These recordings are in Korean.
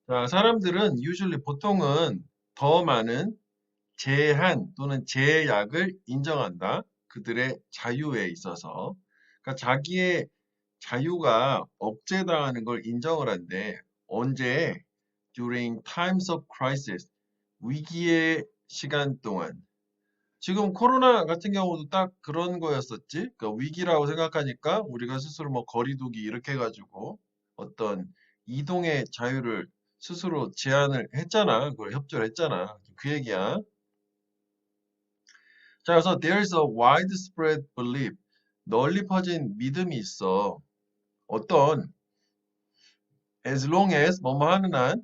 자, 사람들은 usually 보통은 더 많은 제한 또는 제약을 인정한다. 그들의 자유에 있어서. 그러니까 자기의 자유가 억제당하는 걸 인정을 한대. 언제? During times of crisis. 위기의 시간 동안. 지금 코로나 같은 경우도 딱 그런 거였었지. 그러니까 위기라고 생각하니까 우리가 스스로 뭐 거리두기 이렇게 해가지고 어떤 이동의 자유를 스스로 제한을 했잖아. 그걸 협조를 했잖아. 그 얘기야. 자, 그래서 there's a widespread belief. 널리 퍼진 믿음이 있어. 어떤 as long as 뭐뭐 하는 한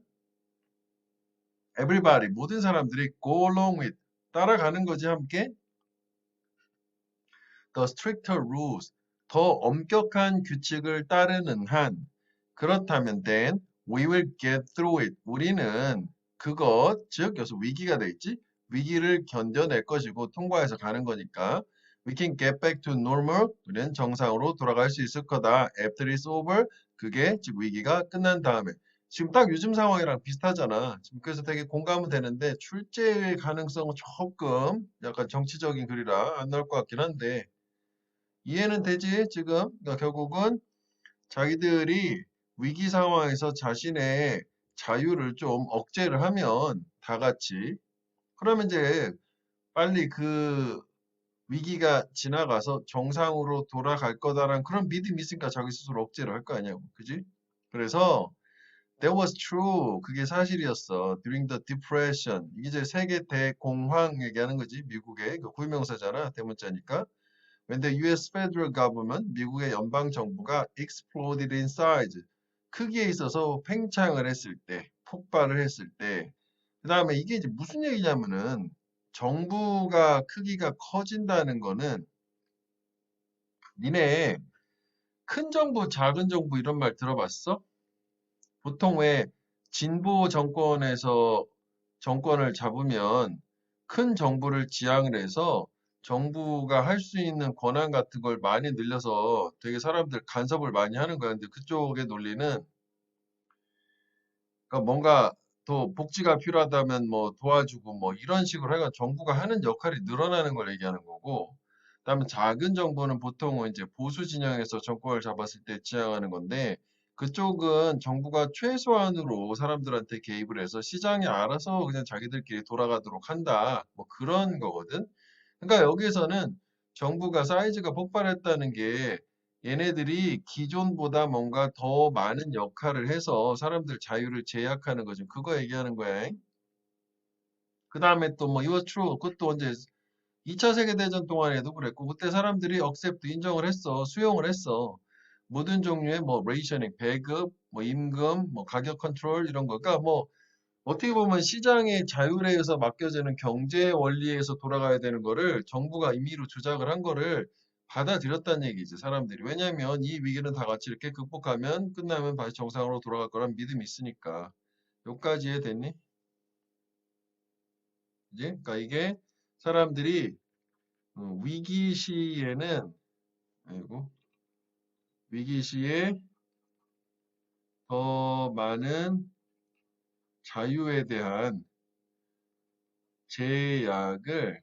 everybody 모든 사람들이 go along with 따라가는 거지 함께 the stricter rules 더 엄격한 규칙을 따르는 한 그렇다면 then we will get through it 우리는 그것 즉 여기서 위기가 돼 있지 위기를 견뎌낼 것이고 통과해서 가는 거니까 we can get back to normal 우리는 정상으로 돌아갈 수 있을 거다 after it's over 그게 즉 위기가 끝난 다음에 지금 딱 요즘 상황이랑 비슷하잖아. 지금 그래서 되게 공감은 되는데 출제의 가능성은 조금 약간 정치적인 글이라 안 나올 것 같긴 한데 이해는 되지, 지금? 그러니까 결국은 자기들이 위기 상황에서 자신의 자유를 좀 억제를 하면 다 같이 그러면 이제 빨리 그 위기가 지나가서 정상으로 돌아갈 거다라는 그런 믿음이 있으니까 자기 스스로 억제를 할 거 아니냐고. 그지? 그래서 that was true. 그게 사실이었어. During the depression. 이게 이제 세계 대공황 얘기하는 거지. 미국의 그 고유명사잖아. 대문자니까. When the US federal government, 미국의 연방 정부가 exploded in size, 크기에 있어서 팽창을 했을 때, 폭발을 했을 때, 그 다음에 이게 이제 무슨 얘기냐면은 정부가 크기가 커진다는 거는 니네 큰 정부, 작은 정부 이런 말 들어봤어? 보통 왜 진보 정권에서 정권을 잡으면 큰 정부를 지향을 해서 정부가 할 수 있는 권한 같은 걸 많이 늘려서 되게 사람들 간섭을 많이 하는 거야. 근데 그쪽의 논리는 그러니까 뭔가 더 복지가 필요하다면 뭐 도와주고 뭐 이런 식으로 해가 정부가 하는 역할이 늘어나는 걸 얘기하는 거고 그다음에 작은 정부는 보통은 이제 보수 진영에서 정권을 잡았을 때 지향하는 건데 그쪽은 정부가 최소한으로 사람들한테 개입을 해서 시장이 알아서 그냥 자기들끼리 돌아가도록 한다. 뭐 그런 거거든. 그러니까 여기에서는 정부가 사이즈가 폭발했다는 게 얘네들이 기존보다 뭔가 더 많은 역할을 해서 사람들 자유를 제약하는 거죠. 그거 얘기하는 거야. 그 다음에 또 뭐, it was true. 그것도 언제 2차 세계대전 동안에도 그랬고, 그때 사람들이 accept, 인정을 했어. 수용을 했어. 모든 종류의 뭐, 레이셔닝, 배급, 뭐, 임금, 뭐, 가격 컨트롤, 이런 거. 그러니까 뭐, 어떻게 보면 시장의 자율에 의해서 맡겨지는 경제 원리에서 돌아가야 되는 거를 정부가 임의로 조작을 한 거를 받아들였다는 얘기지, 사람들이. 왜냐하면 이 위기는 다 같이 이렇게 극복하면 끝나면 다시 정상으로 돌아갈 거란 믿음이 있으니까. 여기까지 이해됐니? 이제? 그러니까 이게 사람들이 위기 시에는 아이고, 위기 시에 더 많은 자유에 대한 제약을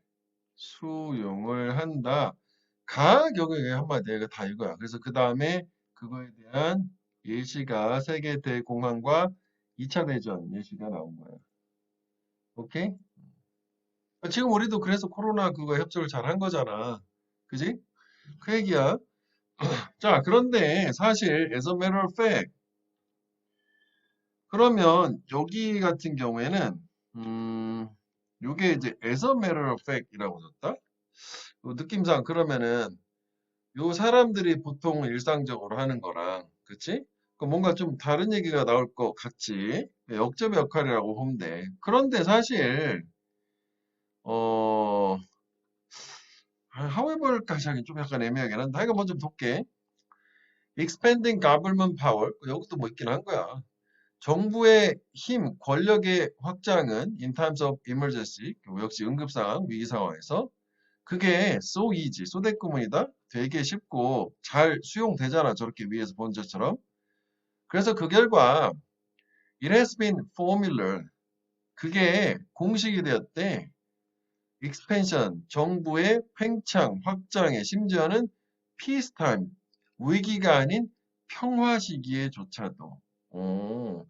수용을 한다. 가 경우에 한마디 이거 다 이거야. 그래서 그 다음에 그거에 대한 예시가 세계 대공황과 2차 대전 예시가 나온 거야. 오케이? 지금 우리도 그래서 코로나 그거 협조를 잘 한 거잖아. 그지? 그 얘기야. 자, 그런데 사실 as a matter of fact 그러면 여기 같은 경우에는 요게 이제 as a matter of fact이라고 줬다. 느낌상 그러면은 요 사람들이 보통 일상적으로 하는 거랑, 그치? 그 뭔가 좀 다른 얘기가 나올 것 같지? 역점의 역할이라고 보면 돼. 그런데 사실, 어, however까지 하긴 좀 약간 애매하긴 한데, 이거 먼저 볼게. expanding government power, 여기도 뭐 있긴 한 거야. 정부의 힘, 권력의 확장은 in times of emergency, 역시 응급상황, 위기 상황에서 그게 so easy, 소대꾸문이다. 되게 쉽고 잘 수용되잖아. 저렇게 위에서 본 것처럼. 그래서 그 결과 It has been formula. 그게 공식이 되었대. expansion, 정부의 팽창, 확장에 심지어는 peacetime, 위기가 아닌 평화 시기에조차도. 오,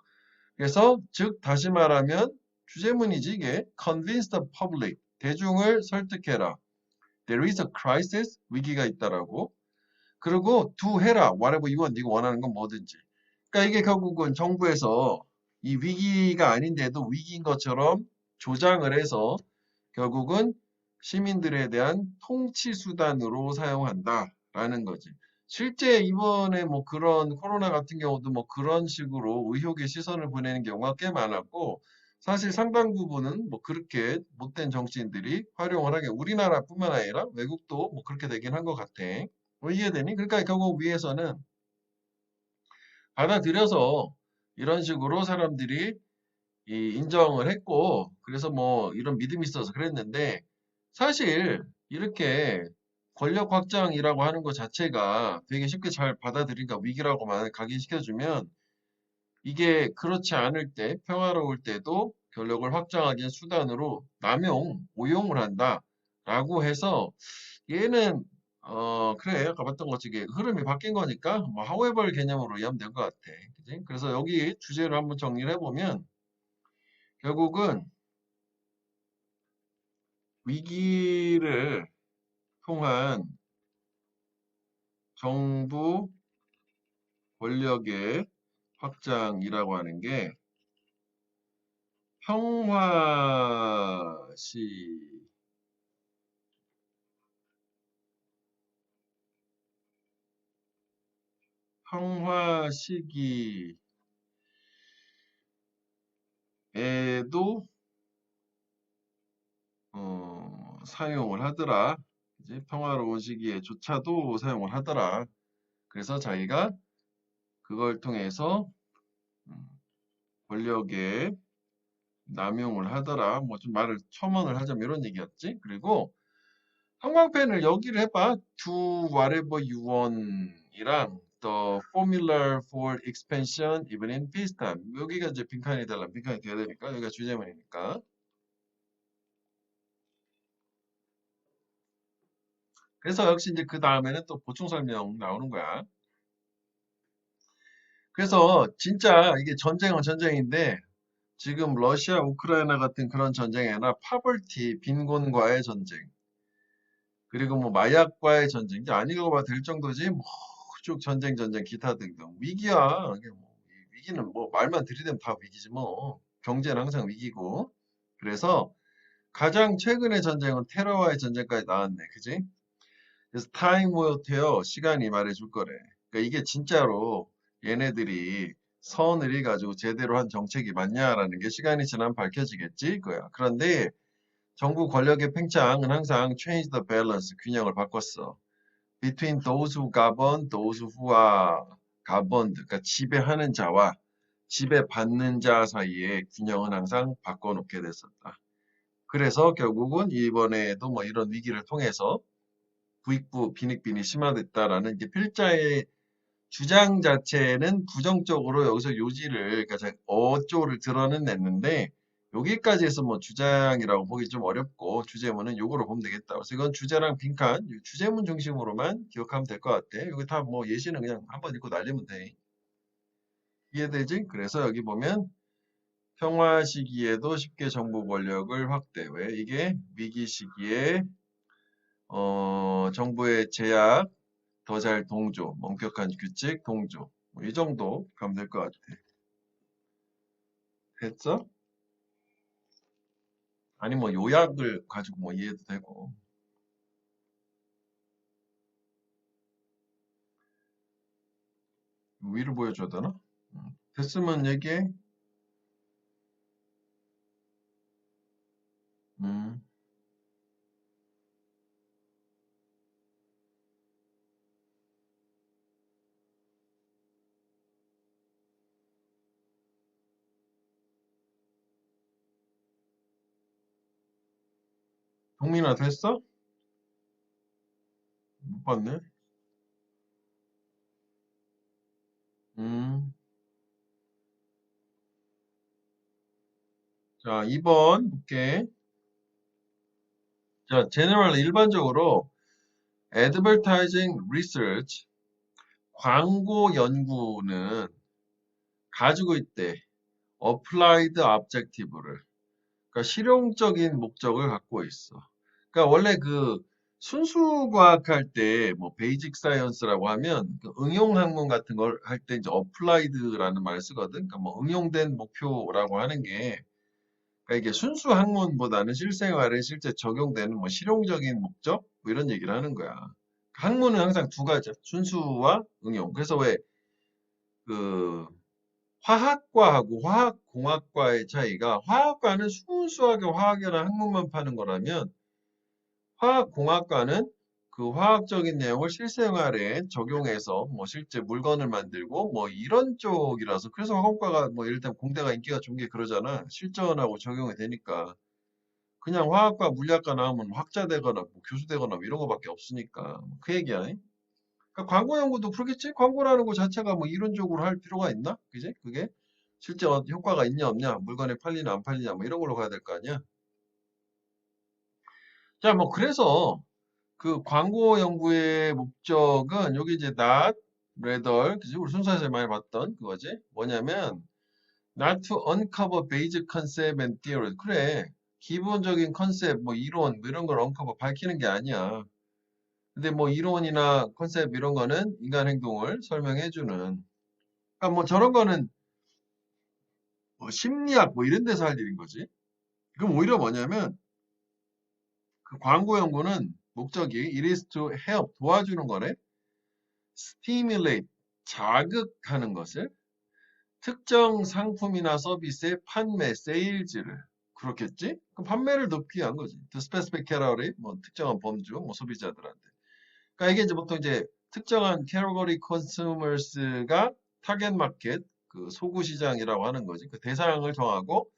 그래서 즉 다시 말하면 주제문이지 이게 convince the public, 대중을 설득해라. There is a crisis, 위기가 있다라고. 그리고 do 해라, whatever you want, 네가 원하는 건 뭐든지. 그러니까 이게 결국은 정부에서 이 위기가 아닌데도 위기인 것처럼 조장을 해서 결국은 시민들에 대한 통치 수단으로 사용한다라는 거지. 실제 이번에 뭐 그런 코로나 같은 경우도 뭐 그런 식으로 의혹의 시선을 보내는 경우가 꽤 많았고, 사실 상당 부분은 뭐 그렇게 못된 정치인들이 활용을 하게, 우리나라뿐만 아니라 외국도 뭐 그렇게 되긴 한 것 같아. 뭐 이해되니? 그러니까 결국 위에서는 받아들여서 이런 식으로 사람들이 이 인정을 했고, 그래서 뭐 이런 믿음이 있어서 그랬는데, 사실 이렇게 권력 확장이라고 하는 것 자체가 되게 쉽게 잘 받아들이니까 위기라고만 각인시켜주면, 이게 그렇지 않을 때, 평화로울 때도 권력을 확장하기 위한 수단으로 오용을 한다라고 해서, 얘는 그래, 아까 봤던 것처럼 흐름이 바뀐 거니까 뭐 however 개념으로 이해하면 될 것 같아. 그지? 그래서 여기 주제를 한번 정리를 해보면, 결국은 위기를 통한 정부 권력의 확장이라고 하는 게 평화시 평화 시기에도 사용을 하더라. 이제 평화로운 시기에조차도 사용을 하더라. 그래서 자기가 그걸 통해서 음, 권력의 남용을 하더라. 뭐 좀 말을 첨언을 하자면 이런 얘기였지. 그리고 형광펜을 여기를 해봐. Do whatever you want 이랑 the formula for expansion even in peacetime. 여기가 이제 빈칸이 달라. 빈칸이 돼야 되니까 여기가 주제문이니까. 그래서 역시 이제 그 다음에는 또 보충 설명 나오는 거야. 그래서 진짜 이게 전쟁은 전쟁인데 지금 러시아, 우크라이나 같은 그런 전쟁이 아니라 파벌티, 빈곤과의 전쟁. 그리고 뭐 마약과의 전쟁. 이제 안 읽어봐도 될 정도지. 뭐 쭉 전쟁, 기타 등등. 위기야. 이게 뭐, 위기는 뭐 말만 들이대면 다 위기지 뭐. 경제는 항상 위기고. 그래서 가장 최근의 전쟁은 테러와의 전쟁까지 나왔네. 그지? 그래서 time will tell. 시간이 말해줄 거래. 그러니까 이게 진짜로 얘네들이 선을 해가지고 제대로 한 정책이 맞냐라는 게 시간이 지나면 밝혀지겠지. 그거야. 그런데 정부 권력의 팽창은 항상 change the balance. 균형을 바꿨어. between those who govern, those who are governed, 그러니까 지배하는 자와 지배받는 자 사이의 균형은 항상 바꿔놓게 됐었다. 그래서 결국은 이번에도 뭐 이런 위기를 통해서 부익부 빈익빈이 심화됐다라는 게 필자의 주장 자체는 부정적으로 여기서 요지를 그러니까 어조를 드러는 냈는데 여기까지 해서 뭐 주장이라고 보기 좀 어렵고 주제문은 요거로 보면 되겠다. 그래서 이건 주제랑 빈칸 주제문 중심으로만 기억하면 될 것 같아. 여기 다 뭐 예시는 그냥 한번 읽고 날리면 돼. 이해되지? 그래서 여기 보면 평화 시기에도 쉽게 정부 권력을 확대. 왜? 이게 위기 시기에 정부의 제약 더 잘 동조, 엄격한 규칙 동조. 뭐이 정도 가면 될 것 같아. 됐어? 아니 뭐 요약을 가지고 뭐 이해도 되고. 위를 보여줘야 되나? 됐으면 얘기해. 음, 동민아 됐어? 못 봤네. 음, 자, 2번 볼게. 자, general 일반적으로 advertising research 광고 연구는 가지고 있대. applied objective를. 그러니까 실용적인 목적을 갖고 있어. 그러니까 원래 그 순수 과학할 때 뭐 베이직 사이언스라고 하면 그 응용 학문 같은 걸 할 때 이제 applied라는 말을 쓰거든. 그러니까 뭐 응용된 목표라고 하는 게 그러니까 이게 순수 학문보다는 실생활에 실제 적용되는 뭐 실용적인 목적 뭐 이런 얘기를 하는 거야. 학문은 항상 두 가지야. 순수와 응용. 그래서 왜 그 화학과하고 화학공학과의 차이가 화학과는 순수하게 화학이나 학문만 파는 거라면 화학공학과는 그 화학적인 내용을 실생활에 적용해서 뭐 실제 물건을 만들고 뭐 이런 쪽이라서 그래서 화학과가 뭐 예를 들면 공대가 인기가 좋은 게 그러잖아. 실전하고 적용이 되니까. 그냥 화학과 물리학과 나오면 학자 되거나 뭐 교수 되거나 뭐 이런 거밖에 없으니까 그 얘기야. 그러니까 광고 연구도 그러겠지? 광고라는 거 자체가 뭐 이론적으로 할 필요가 있나? 그지? 그게 실제 효과가 있냐 없냐, 물건이 팔리나 안 팔리냐 뭐 이런 걸로 가야 될 거 아니야? 자, 뭐 그래서 그 광고 연구의 목적은 여기 이제 not, rather, 그지? 우리 순서에서 많이 봤던 그거지? 뭐냐면 not to uncover basic concept and theory. 그래. 기본적인 컨셉, 뭐 이론, 뭐 이런 걸 uncover 밝히는 게 아니야. 근데 뭐 이론이나 컨셉 이런 거는 인간 행동을 설명해 주는. 그러니까 뭐 저런 거는 뭐 심리학 뭐 이런 데서 할 일인 거지. 그럼 오히려 뭐냐면 그 광고 연구는 목적이 it is to help 도와주는 거래. stimulate 자극하는 것을 특정 상품이나 서비스의 판매, 세일즈를 그렇겠지? 그럼 판매를 돕기 위한 거지. The specific category, 뭐 특정한 범주, 뭐 소비자들한테. 그러니까 이게 이제 보통 이제 특정한 category consumers가 타겟 마켓, 그 소구 시장이라고 하는 거지. 그 대상을 정하고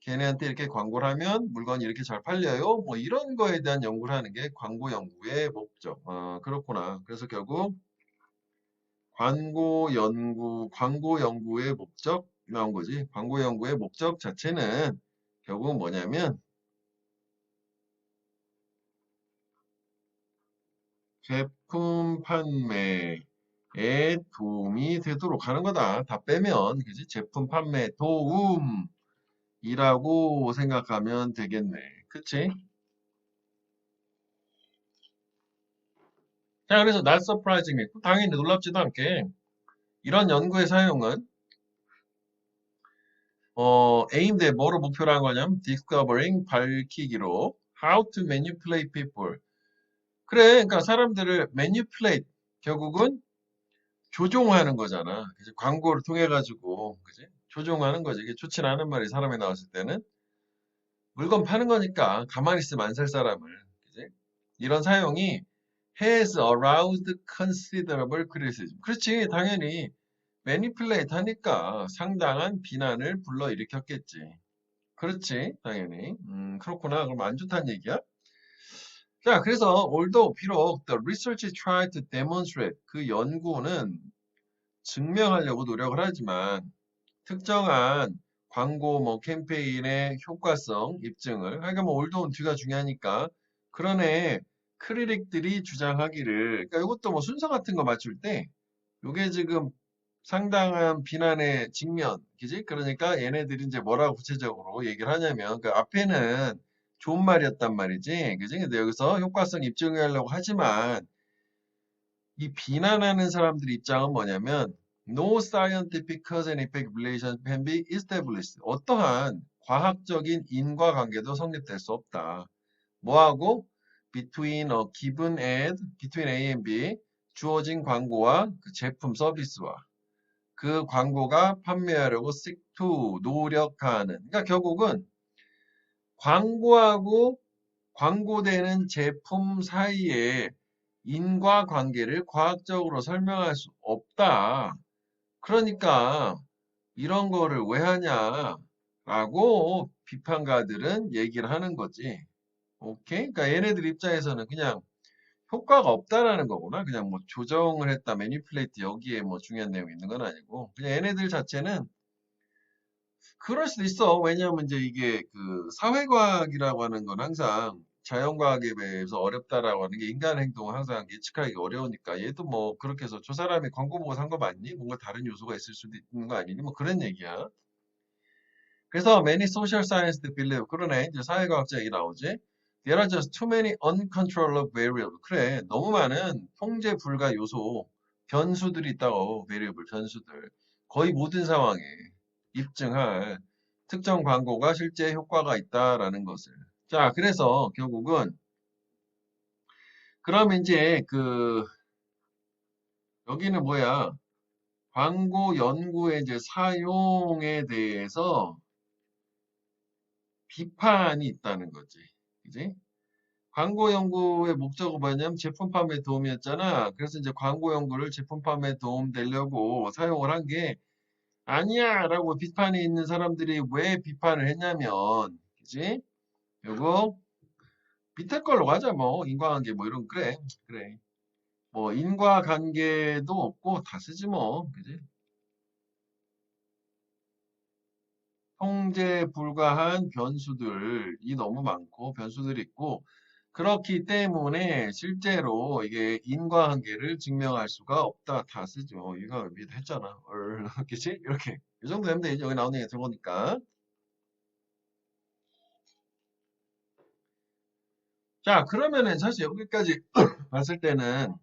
걔네한테 이렇게 광고를 하면 물건이 이렇게 잘 팔려요. 뭐 이런 거에 대한 연구를 하는 게 광고 연구의 목적. 아, 그렇구나. 그래서 결국 광고 연구의 목적 나온 거지. 광고 연구의 목적 자체는 결국 뭐냐면 제품 판매에 도움이 되도록 하는 거다. 다 빼면, 그지? 제품 판매 도움이라고 생각하면 되겠네. 그치? 자, 그래서 not surprisingly, 당연히 놀랍지도 않게 이런 연구의 사용은 aimed at 뭐로 목표로 한 거냐면 discovering 밝히기로 how to manipulate people. 그래, 그러니까 사람들을 manipulate 결국은 조종하는 거잖아. 그치? 광고를 통해 가지고, 그지? 조종하는 거지. 이게 좋진 않은 말이 사람이 나왔을 때는 물건 파는 거니까 가만히 있으면 안 살 사람을, 그지? 이런 사용이 has aroused considerable criticism. 그렇지, 당연히 manipulate 하니까 상당한 비난을 불러일으켰겠지. 그렇지, 당연히. 그렇구나. 그럼 안 좋다는 얘기야? 자, 그래서 although 비록 the research tried to demonstrate 그 연구는 증명하려고 노력을 하지만 특정한 광고 뭐 캠페인의 효과성 입증을 하여간 뭐 올드온 뒤가 중요하니까 그러네 크리릭들이 주장하기를 그러니까 이것도 뭐 순서 같은 거 맞출 때 이게 지금 상당한 비난의 직면 그지? 그러니까 얘네들이 이제 뭐라고 구체적으로 얘기를 하냐면 그 앞에는 좋은 말이었단 말이지 그지? 근데 여기서 효과성 입증하려고 하지만 이 비난하는 사람들 입장은 뭐냐면 No scientific cause and effect relation can be established. 어떠한 과학적인 인과관계도 성립될 수 없다. 뭐하고? Between a given ad, between A and B, 주어진 광고와 그 제품 서비스와 그 광고가 판매하려고 seek to, 노력하는. 그러니까 결국은 광고하고 광고되는 제품 사이에 인과관계를 과학적으로 설명할 수 없다. 그러니까 이런 거를 왜 하냐라고 비판가들은 얘기를 하는 거지. 오케이? 그러니까 얘네들 입장에서는 그냥 효과가 없다라는 거구나. 그냥 뭐 조정을 했다, 매니플레이트 여기에 뭐 중요한 내용이 있는 건 아니고 그냥 얘네들 자체는 그럴 수도 있어. 왜냐하면 이제 이게 그 사회과학이라고 하는 건 항상 자연과학에 비해서 어렵다라고 하는 게 인간 행동을 항상 예측하기 어려우니까 얘도 뭐 그렇게 해서 저 사람이 광고 보고 산 거 맞니? 뭔가 다른 요소가 있을 수도 있는 거 아니니? 뭐 그런 얘기야. 그래서 many social scientists believe 그러네. 이제 사회과학자 얘기 나오지. There are just too many uncontrollable variables. 그래. 너무 많은 통제 불가 요소, 변수들이 있다고. variable, 변수들. 거의 모든 상황에 입증할 특정 광고가 실제 효과가 있다라는 것을. 자, 그래서 결국은 그럼 이제 그 여기는 뭐야? 광고 연구의 이제 사용에 대해서 비판이 있다는 거지. 그지? 광고 연구의 목적은 뭐냐면 제품 판매 도움이었잖아. 그래서 이제 광고 연구를 제품 판매 도움 되려고 사용을 한 게 아니야 라고 비판이 있는 사람들이 왜 비판을 했냐면, 그지? 요거 밑에 걸로 가자. 뭐 인과관계 뭐 이런 그래. 그래. 뭐 인과관계도 없고 다 쓰지 뭐. 그지? 통제 불가한 변수들이 너무 많고 변수들이 있고 그렇기 때문에 실제로 이게 인과관계를 증명할 수가 없다. 다 쓰죠. 이거 밑에 했잖아. 그치? 이렇게. 이 정도 되면 되지. 여기 나오는 게 들어오니까. 자, 그러면은 사실 여기까지 봤을 때는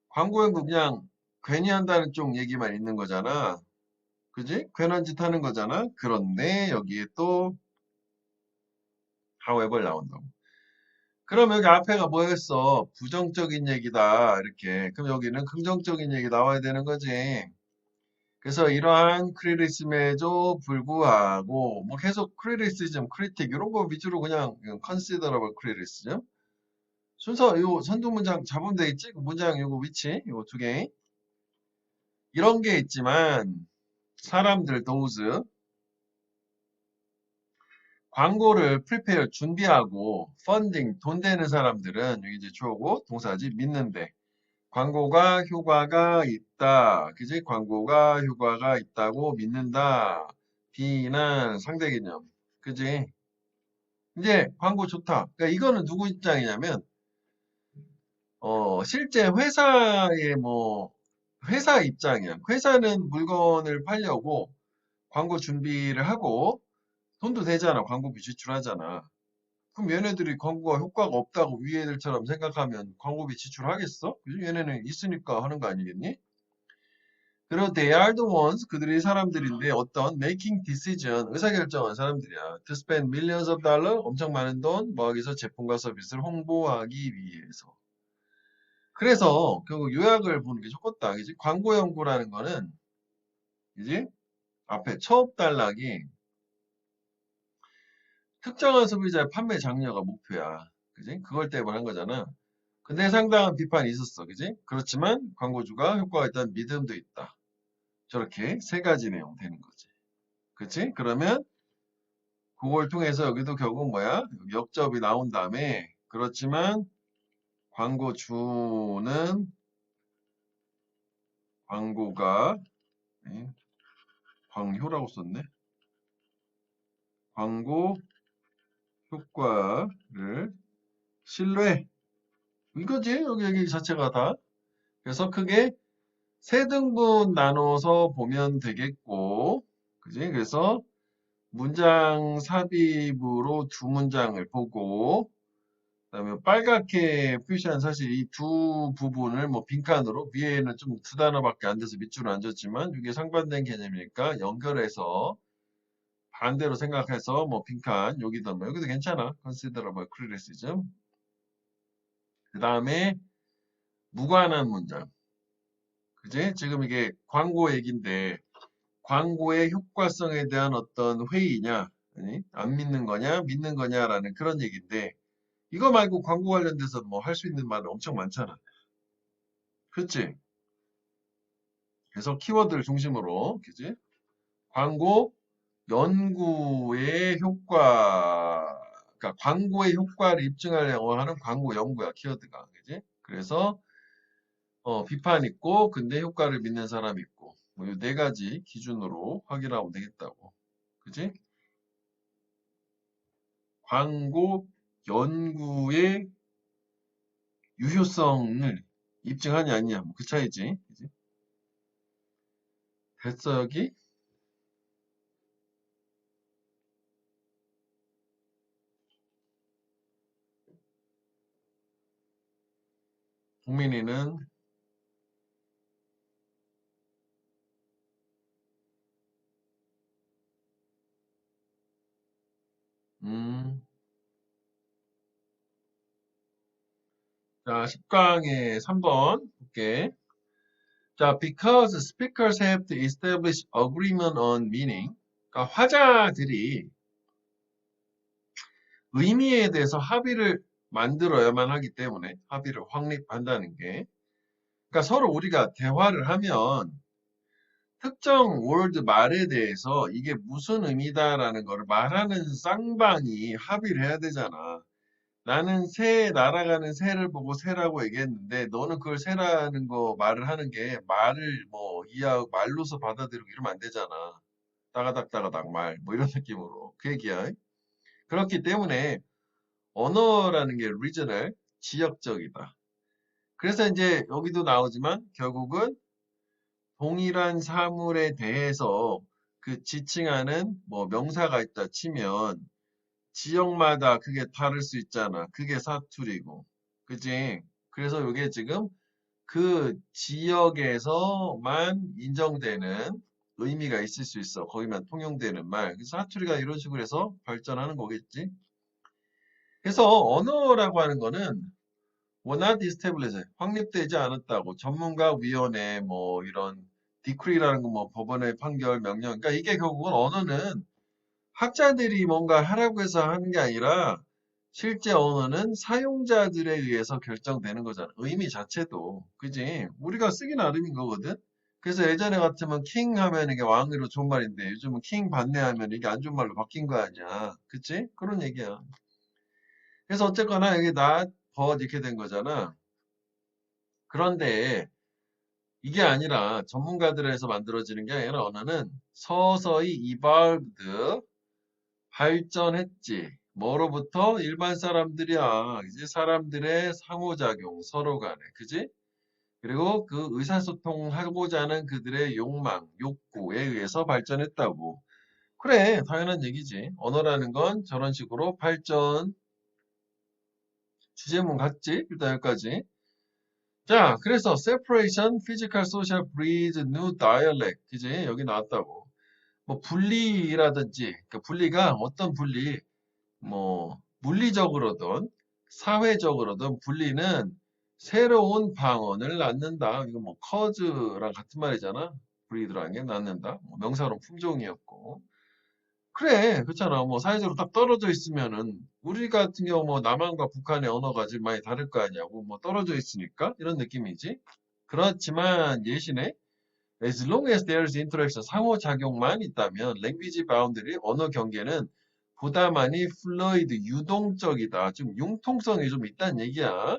광고 연구 그냥 괜히 한다는 쪽 얘기만 있는 거잖아. 그지? 괜한 짓 하는 거잖아. 그런데 여기에 또 however 나온다고. 그럼 여기 앞에가 뭐였어? 부정적인 얘기다. 이렇게. 그럼 여기는 긍정적인 얘기 나와야 되는 거지. 그래서 이러한 크리티즘에도 불구하고 뭐 계속 크리티시즘, 크리틱 이런 거 위주로 그냥 considerable criticism 순서 요 선두 문장 잡으면 되겠지? 그 문장 요거 위치 요거 두 개. 이런 게 있지만 사람들 those 광고를 prepare 준비하고 funding 돈 되는 사람들은 여기 이제 주어고 동사지 믿는데 광고가 효과가 있다. 그지? 광고가 효과가 있다고 믿는다. 비난 상대 개념. 그지? 이제 광고 좋다. 그러니까 이거는 누구 입장이냐면 실제 회사의 뭐 회사 입장이야. 회사는 물건을 팔려고 광고 준비를 하고 돈도 되잖아. 광고비 지출하잖아. 그럼 얘네들이 광고가 효과가 없다고 위 애들처럼 생각하면 광고비 지출하겠어? 그지? 얘네는 있으니까 하는 거 아니겠니? 그리고 they are the ones 그들이 사람들인데 어떤 making decision 의사결정한 사람들이야. To spend millions of dollar 엄청 많은 돈 뭐 하기 위해서 제품과 서비스를 홍보하기 위해서. 그래서 결국 요약을 보는 게 좋겠다. 그지? 광고 연구라는 거는 그지? 앞에 처업 단락이 특정한 소비자의 판매 장려가 목표야. 그지? 그걸 때문에 한 거잖아. 근데 상당한 비판이 있었어. 그지? 그렇지만 광고주가 효과가 있다는 믿음도 있다. 저렇게 세 가지 내용 되는 거지. 그치? 그러면 그걸 통해서 여기도 결국 뭐야? 역접이 나온 다음에 그렇지만 광고주는 광고가 네, 광효라고 썼네. 광고 효과를 신뢰 이거지 여기 자체가 다. 그래서 크게 세 등분 나눠서 보면 되겠고, 그지? 그래서 문장 삽입으로 두 문장을 보고 그다음에 빨갛게 표시한 사실 이 두 부분을 뭐 빈칸으로 위에는 좀 두 단어밖에 안 돼서 밑줄을 안 줬지만 이게 상반된 개념이니까 연결해서 반대로 생각해서 뭐 빈칸 여기도 뭐 여기도 괜찮아. considerable criticism. 그 다음에 무관한 문장. 그지? 지금 이게 광고 얘기인데 광고의 효과성에 대한 어떤 회의냐, 아니, 안 믿는 거냐, 믿는 거냐라는 그런 얘기인데 이거 말고 광고 관련돼서 뭐 할 수 있는 말 엄청 많잖아. 그치? 그래서 키워드를 중심으로, 그지? 광고 연구의 효과, 그러니까 광고의 효과를 입증하려고 하는 광고 연구야, 키워드가. 그지? 그래서 비판 있고, 근데 효과를 믿는 사람 있고. 뭐 이 네 가지 기준으로 확인하면 되겠다고. 그지? 광고 연구의 유효성을 입증하냐 아니냐 뭐 그 차이지. 그지? 됐어 여기? 동민이는 음, 자 10강의 3번 볼게. 자, because speakers have to establish agreement on meaning. 그러니까 화자들이 의미에 대해서 합의를 만들어야만 하기 때문에 합의를 확립한다는 게. 그러니까 서로 우리가 대화를 하면 특정 월드 말에 대해서 이게 무슨 의미다라는 걸 말하는 쌍방이 합의를 해야 되잖아. 나는 새 날아가는 새를 보고 새라고 얘기했는데 너는 그걸 새라는 거 말을 하는 게 말을 뭐 이해하고 말로서 받아들이고 이러면 안 되잖아. 따가닥 따가닥 말 뭐 이런 느낌으로 그 얘기야. 그렇기 때문에 언어라는 게 리저널 지역적이다. 그래서 이제 여기도 나오지만 결국은 동일한 사물에 대해서 그 지칭하는 뭐 명사가 있다 치면 지역마다 그게 다를 수 있잖아. 그게 사투리고. 그지? 그래서 이게 지금 그 지역에서만 인정되는 의미가 있을 수 있어. 거기만 통용되는 말. 그래서 사투리가 이런 식으로 해서 발전하는 거겠지. 그래서 언어라고 하는 거는 원하드 이스태블리시 확립되지 않았다고. 전문가 위원회 뭐 이런 디크리라는 거 뭐 법원의 판결 명령. 그러니까 이게 결국은 언어는 학자들이 뭔가 하라고 해서 하는 게 아니라 실제 언어는 사용자들에 의해서 결정되는 거잖아. 의미 자체도. 그지? 우리가 쓰기 나름인 거거든. 그래서 예전에 같으면 킹 하면 이게 왕으로 좋은 말인데 요즘은 킹 반대하면 이게 안 좋은 말로 바뀐 거 아니야. 그치? 그런 얘기야. 그래서 어쨌거나 이게 not, but 이렇게 된 거잖아. 그런데 이게 아니라 전문가들에서 만들어지는 게 아니라 언어는 서서히 evolved 발전했지. 뭐로부터? 일반 사람들이야. 이제 사람들의 상호작용, 서로 간에. 그지? 그리고 그 의사소통하고자 하는 그들의 욕망, 욕구에 의해서 발전했다고. 그래, 당연한 얘기지. 언어라는 건 저런 식으로 발전, 주제문 같지? 일단 여기까지. 자, 그래서 separation, physical, social breeds new dialect. 그지? 여기 나왔다고. 뭐 분리라든지, 그러니까 분리가 어떤 분리, 뭐 물리적으로든 사회적으로든 분리는 새로운 방언을 낳는다. 이거 뭐 커즈랑 같은 말이잖아. 브리드라는 게 낳는다. 뭐 명사로 품종이었고. 그래, 그렇잖아. 뭐 사회적으로 딱 떨어져 있으면은 우리 같은 경우 뭐 남한과 북한의 언어가 지금 많이 다를 거 아니냐고. 뭐 떨어져 있으니까 이런 느낌이지. 그렇지만 예시네. As long as there is interaction, 상호작용만 있다면 language boundary, 언어 경계는 보다만이 fluid, 유동적이다. 좀 융통성이 좀 있다는 얘기야.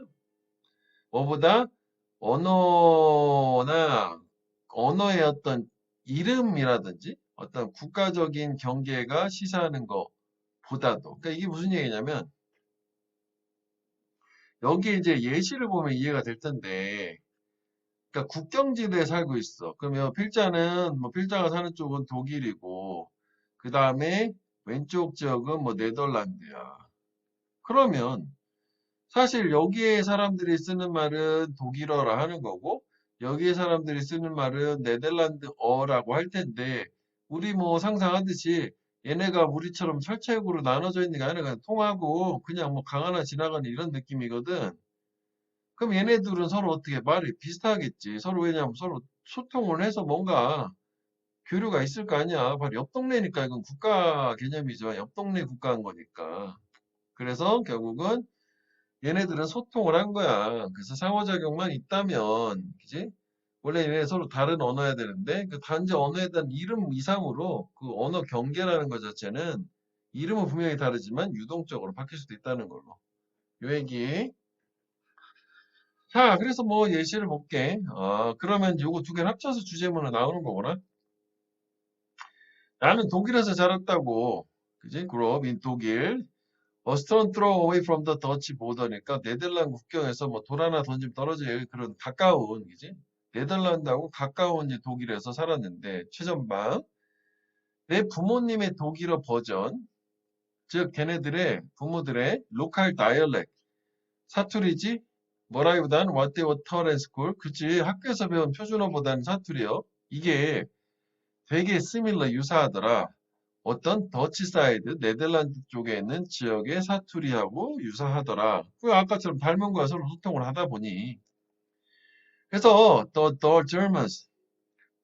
뭐보다 언어나 언어의 어떤 이름이라든지 어떤 국가적인 경계가 시사하는 것보다도. 그러니까 이게 무슨 얘기냐면 여기 이제 예시를 보면 이해가 될 텐데 그러니까 국경지대에 살고 있어. 그러면 필자는 뭐 필자가 사는 쪽은 독일이고 그 다음에 왼쪽 지역은 뭐 네덜란드야. 그러면 사실 여기에 사람들이 쓰는 말은 독일어라 하는 거고 여기에 사람들이 쓰는 말은 네덜란드어라고 할 텐데 우리 뭐 상상하듯이 얘네가 우리처럼 철책으로 나눠져 있는 게 아니라 그냥 통하고 그냥 뭐 강 하나 지나가는 이런 느낌이거든. 그럼 얘네들은 서로 어떻게 말이 비슷하겠지. 서로 왜냐하면 서로 소통을 해서 뭔가 교류가 있을 거 아니야. 바로 옆 동네니까 이건 국가 개념이지만 옆 동네 국가인 거니까. 그래서 결국은 얘네들은 소통을 한 거야. 그래서 상호작용만 있다면, 그지? 원래 얘네 서로 다른 언어야 되는데 그 단지 언어에 대한 이름 이상으로 그 언어 경계라는 것 자체는 이름은 분명히 다르지만 유동적으로 바뀔 수도 있다는 걸로. 요 얘기. 자, 그래서 뭐 예시를 볼게. 그러면 요거 두 개를 합쳐서 주제문으로 나오는 거구나. 나는 독일에서 자랐다고. 그지? 그럼 인 독일. A stone throw away from the Dutch border니까 네덜란드 국경에서 뭐 돌 하나 던지면 떨어질 그런 가까운, 그지? 네덜란드하고 가까운 이제 독일에서 살았는데 최전방 내 부모님의 독일어 버전, 즉 걔네들의 부모들의 로컬 다이얼렉트 사투리지 뭐라기보단 what they were taught in school 그치 학교에서 배운 표준어보다는 사투리요. 이게 되게 similar 유사하더라. 어떤 더치 사이드 네덜란드 쪽에 있는 지역의 사투리하고 유사하더라. 그 아까처럼 닮은 거야 서로 소통을 하다 보니. 그래서 the Germans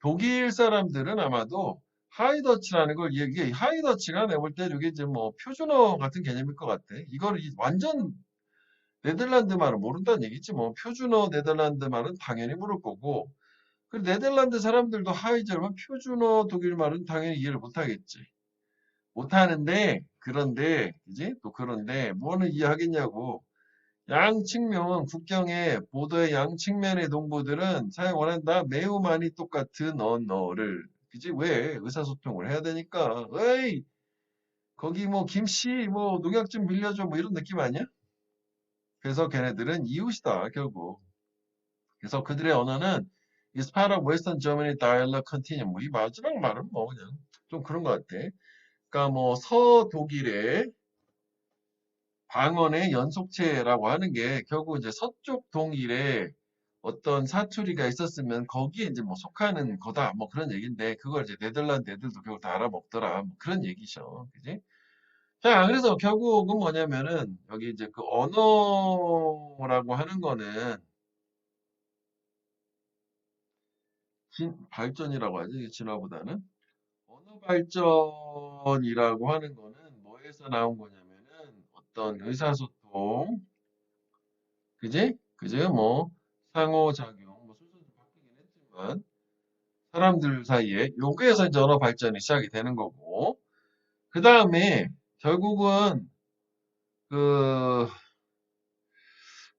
독일 사람들은 아마도 하이더치라는 걸 이게 하이더치가 내가 볼 때 이게 이제 뭐 표준어 같은 개념일 것 같아. 이걸 완전 네덜란드 말은 모른다는 얘기지 뭐 표준어 네덜란드 말은 당연히 모를 거고 그 네덜란드 사람들도 하이저만 표준어 독일 말은 당연히 이해를 못하겠지. 못하는데 그런데 그지? 또 그런데 뭐는 이해하겠냐고. 양측면 국경의 보도의 양측면의 동부들은 사용 원한다 매우 많이 똑같은 언어를 그지? 왜 의사소통을 해야 되니까. 에이 거기 뭐 김씨 뭐 농약 좀 빌려줘 뭐 이런 느낌 아니야? 그래서 걔네들은 이웃이다 결국. 그래서 그들의 언어는 is part of Western Germany dialect continuum. 이 마지막 말은 뭐 그냥 좀 그런 것 같아. 그러니까 뭐 서독일의 방언의 연속체라고 하는 게 결국 이제 서쪽 동일에 어떤 사투리가 있었으면 거기에 이제 뭐 속하는 거다 뭐 그런 얘기인데 그걸 이제 네덜란드 애들도 결국 다 알아먹더라 뭐 그런 얘기죠. 그지? 자, 그래서 결국은 뭐냐면은 여기 이제 그 언어라고 하는 거는 발전이라고 하지 진화보다는 언어 발전이라고 하는 거는 뭐에서 나온 거냐면은 어떤 의사소통 그지? 그지? 뭐 상호작용 뭐 순서도 바뀌긴 했지만 사람들 사이에 여기에서 이제 언어 발전이 시작이 되는 거고 그 다음에 결국은 그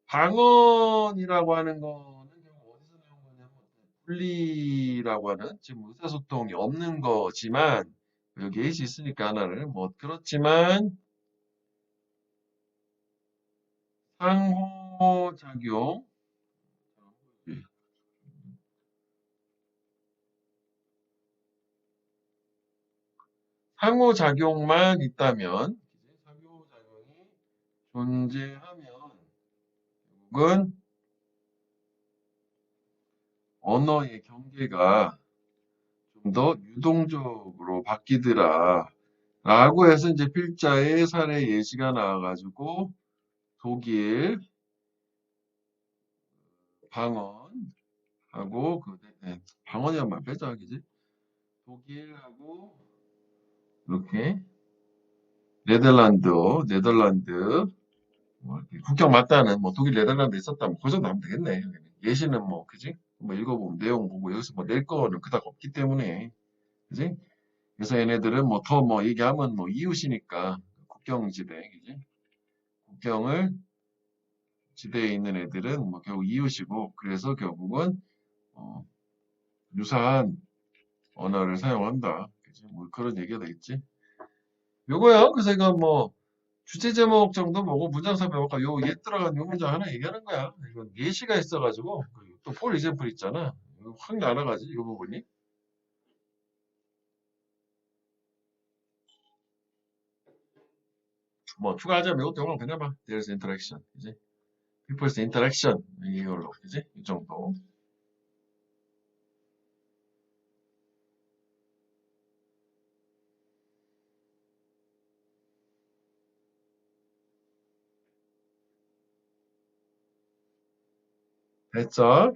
방언이라고 하는 거는 결국 어디서 나온 거냐면 분리라고 하는 지금 의사소통이 없는 거지만 여기 예시 있으니까 하나를 뭐 그렇지만 상호작용 상호작용만 있다면 상호작용이 존재하면 결국은 언어의 경계가 좀 더 유동적으로 바뀌더라. 라고 해서 이제 필자의 사례 예시가 나와가지고 독일 방언하고 방언이란 말 빼자 그지? 독일하고 이렇게 네덜란드 뭐 이렇게 국경 맞다는 뭐 독일 네덜란드 있었다 뭐 그 정도 하면 되겠네. 여기는. 예시는 뭐 그지? 뭐 읽어보면 내용 보고 여기서 뭐 낼 거는 그닥 없기 때문에 그지? 그래서 얘네들은 뭐 더 뭐 얘기하면 뭐 이웃이니까 국경지대 그지? 국경을 지대에 있는 애들은 뭐 결국 이웃이고 그래서 결국은 어, 유사한 언어를 사용한다. 그지? 뭐 그런 얘기가 되겠지. 요거요. 그래서 이거 뭐 주제 제목 정도 보고 문장사 배울까? 요 옛 들어간 요 문장 하나 얘기하는 거야. 이건 예시가 있어가지고 또 폴 이젠플 있잖아. 이거 확 날아가지 이 부분이. 뭐 추가하자면 이것도 영어 그냥 봐. There's interaction. 그지? People's interaction 이걸로 그지? 이 정도. 됐죠?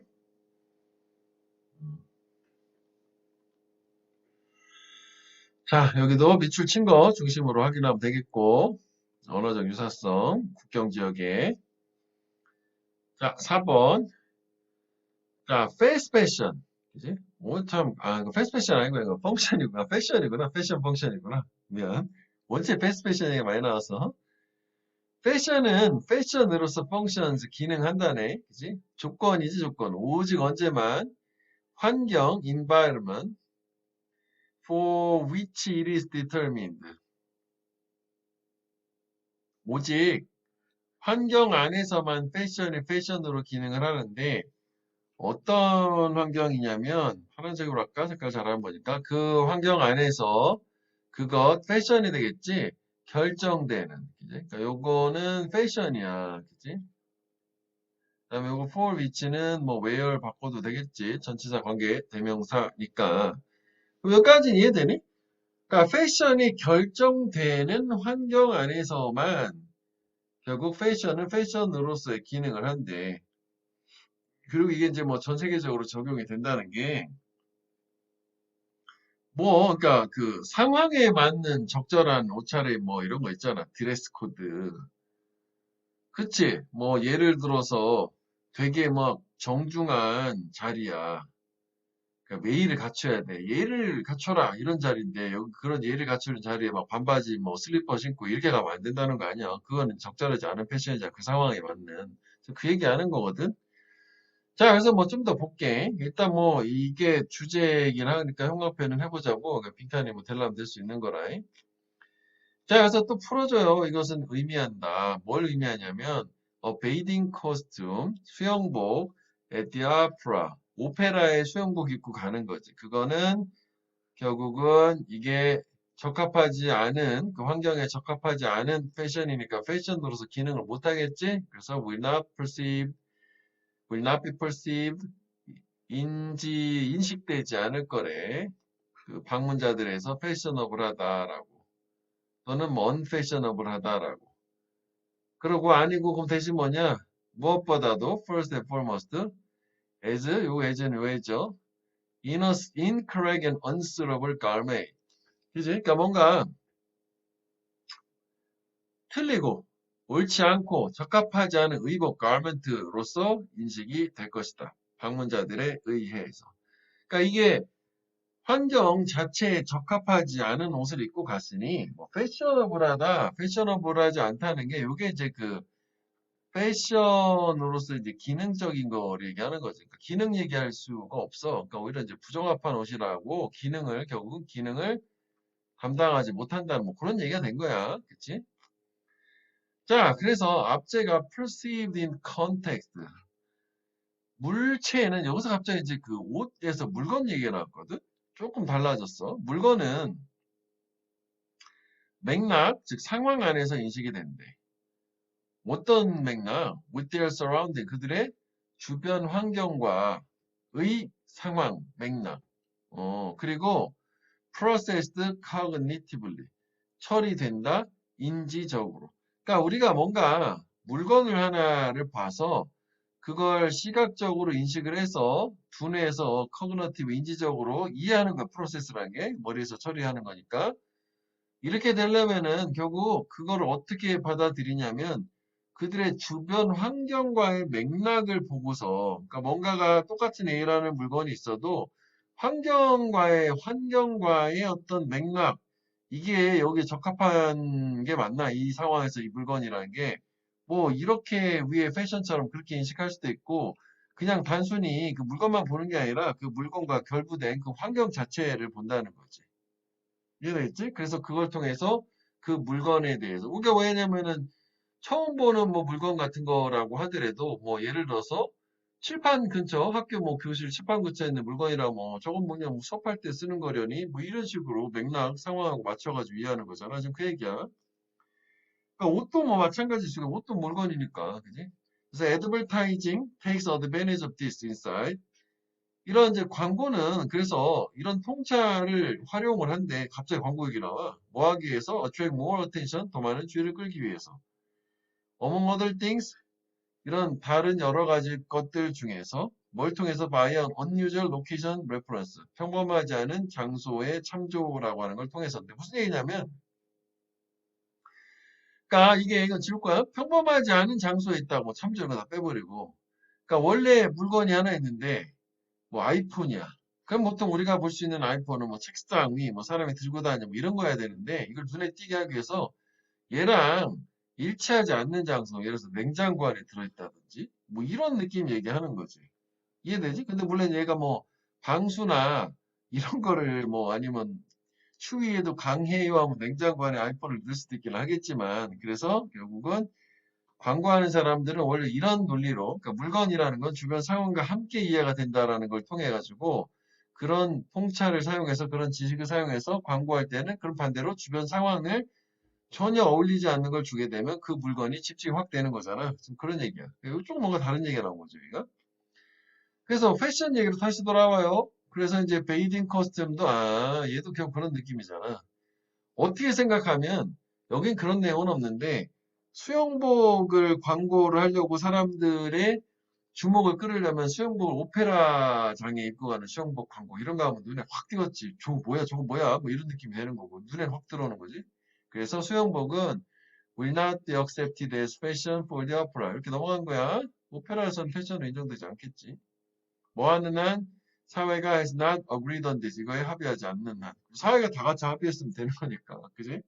자, 여기도 밑줄 친 거 중심으로 확인하면 되겠고, 언어적 유사성, 국경 지역에. 자, 4번. 자, fast fashion. 그지? 오, 참, 이거 fast fashion 아니고, 이거 펑션이구나. 패션이구나. 패션 펑션이구나. 미안. 원체 fast fashion 얘기 많이 나와서. 패션은 패션으로서 functions 기능한다네. 그지? 조건이지 조건. 오직 언제만 환경 environment for which it is determined. 오직 환경 안에서만 패션이 패션으로 기능을 하는데 어떤 환경이냐면 파란색으로 할까? 색깔 잘안 보니까 그 환경 안에서 그것 패션이 되겠지? 결정되는 그지? 그러니까 요거는 패션이야. 그지? 그다음에 요거 for which는 뭐 where 바꿔도 되겠지? 전치사 관계 대명사니까. 여기까지는 이해되니? 그러니까 패션이 결정되는 환경 안에서만 결국 패션은 패션으로서의 기능을 한대. 그리고 이게 이제 뭐 전 세계적으로 적용이 된다는 게 뭐, 그러니까 그 상황에 맞는 적절한 옷차림 뭐 이런 거 있잖아. 드레스 코드. 그치? 뭐 예를 들어서 되게 막 정중한 자리야. 그러니까 예의를 갖춰야 돼. 예를 갖춰라 이런 자리인데 여기 그런 예를 갖추는 자리에 막 반바지 뭐 슬리퍼 신고 이렇게 가면 안 된다는 거 아니야. 그거는 적절하지 않은 패션이자 그 상황에 맞는. 그래서 그 얘기하는 거거든. 자, 그래서 뭐 좀 더 볼게. 일단 뭐 이게 주제이긴 하니까 형광펜은 해보자고. 그러니까 빈칸이 뭐 될라면 될 수 있는 거라. 자, 그래서 또 풀어줘요. 이것은 의미한다. 뭘 의미하냐면 bathing costume, 수영복, at the opera, 오페라에 수영복 입고 가는 거지. 그거는 결국은 이게 적합하지 않은 그 환경에 적합하지 않은 패션이니까 패션으로서 기능을 못 하겠지. 그래서 will not be perceived 인식되지 않을 거래. 그 방문자들에서 패셔너블하다라고 또는 뭐 unfashionable하다라고. 그러고 아니고 그럼 대신 뭐냐? 무엇보다도 first and foremost 요 as는 왜죠? incorrect and unsuitable garment. 그지? 그러니까 뭔가 틀리고 옳지 않고 적합하지 않은 의복 garment로서 인식이 될 것이다. 방문자들에 의해서. 그러니까 이게 환경 자체에 적합하지 않은 옷을 입고 갔으니 뭐 패셔너블하다, 패셔너블하지 않다는 게 이게 이제 그 패션으로서 이제 기능적인 거를 얘기하는 거지. 그러니까 기능 얘기할 수가 없어. 그러니까 오히려 이제 부정합한 옷이라고 기능을 결국 기능을 감당하지 못한다는 뭐 그런 얘기가 된 거야. 그치? 자, 그래서 앞제가 perceived in context. 물체는 여기서 갑자기 이제 그 옷에서 물건 얘기가 나왔거든? 조금 달라졌어. 물건은 맥락, 즉 상황 안에서 인식이 된대. 어떤 맥락? With their surrounding, 그들의 주변 환경과의 상황, 맥락. 그리고 processed cognitively, 처리된다, 인지적으로. 그러니까 우리가 뭔가 물건을 하나를 봐서 그걸 시각적으로 인식을 해서 두뇌에서 cognitive, 인지적으로 이해하는 거 프로세스라는 게 머리에서 처리하는 거니까 이렇게 되려면은 결국 그걸 어떻게 받아들이냐면 그들의 주변 환경과의 맥락을 보고서 그러니까 뭔가가 똑같은 A라는 물건이 있어도 환경과의 어떤 맥락 이게 여기에 적합한 게 맞나 이 상황에서 이 물건이라는 게 뭐 이렇게 위에 패션처럼 그렇게 인식할 수도 있고 그냥 단순히 그 물건만 보는 게 아니라 그 물건과 결부된 그 환경 자체를 본다는 거지. 이해되겠지? 그래서 그걸 통해서 그 물건에 대해서. 이게 왜냐면은 처음 보는 뭐 물건 같은 거라고 하더라도 뭐 예를 들어서 칠판 근처 학교 뭐 교실 칠판 근처에 있는 물건이라 뭐 저건 뭐냐 뭐 수업할 때 쓰는 거려니 뭐 이런 식으로 맥락 상황하고 맞춰가지고 이해하는 거잖아. 지금 그 얘기야. 그러니까 옷도 뭐 마찬가지일 수가 옷도 물건이니까 그지? 그래서 advertising takes advantage of this insight. 이런 이제 광고는 그래서 이런 통찰을 활용을 한데 갑자기 광고 얘기 나와. 뭐 하기 위해서? attract more attention, 더 많은 주의를 끌기 위해서. among other things, 이런 다른 여러 가지 것들 중에서 뭘 통해서 by an unusual location reference, 평범하지 않은 장소의 참조라고 하는 걸 통해서인데 무슨 얘기냐면 그러니까 이게 이거 지울 거야. 평범하지 않은 장소에 있다고 참조를 다 빼버리고 그러니까 원래 물건이 하나 있는데 뭐 아이폰이야. 그럼 보통 우리가 볼 수 있는 아이폰은 뭐 책상 위, 뭐 사람이 들고 다니는 뭐 이런 거야 되는데 이걸 눈에 띄게 하기 위해서 얘랑 일치하지 않는 장소, 예를 들어서 냉장고 안에 들어있다든지, 뭐 이런 느낌 얘기하는 거지. 이해되지? 근데 물론 얘가 뭐 방수나 이런 거를 뭐 아니면 추위에도 강해요 하면 냉장고 안에 아이폰을 넣을 수도 있긴 하겠지만, 그래서 결국은 광고하는 사람들은 원래 이런 논리로, 그러니까 물건이라는 건 주변 상황과 함께 이해가 된다라는 걸 통해 가지고 그런 통찰을 사용해서 그런 지식을 사용해서 광고할 때는 그런 반대로 주변 상황을 전혀 어울리지 않는 걸 주게 되면 그 물건이 집중이 확 되는 거잖아. 지금 그런 얘기야. 이거 조금 뭔가 다른 얘기가 나온 거죠, 이거. 그래서 패션 얘기로 다시 돌아와요. 그래서 이제 베이딩 커스텀도 얘도 그냥 그런 느낌이잖아. 어떻게 생각하면 여긴 그런 내용은 없는데 수영복을 광고를 하려고 사람들의 주목을 끌으려면 수영복을 오페라장에 입고 가는 수영복 광고 이런 거 하면 눈에 확 띄었지. 저거 뭐야 뭐 이런 느낌이 되는 거고 눈에 확 들어오는 거지. 그래서 수영복은 will not be accepted as fashion for the opera 이렇게 넘어간 거야. 오페라에서는 패션으로 인정되지 않겠지. 뭐 하는 한 사회가 has not agreed on this 이거에 합의하지 않는 한 사회가 다 같이 합의했으면 되는 거니까 그지?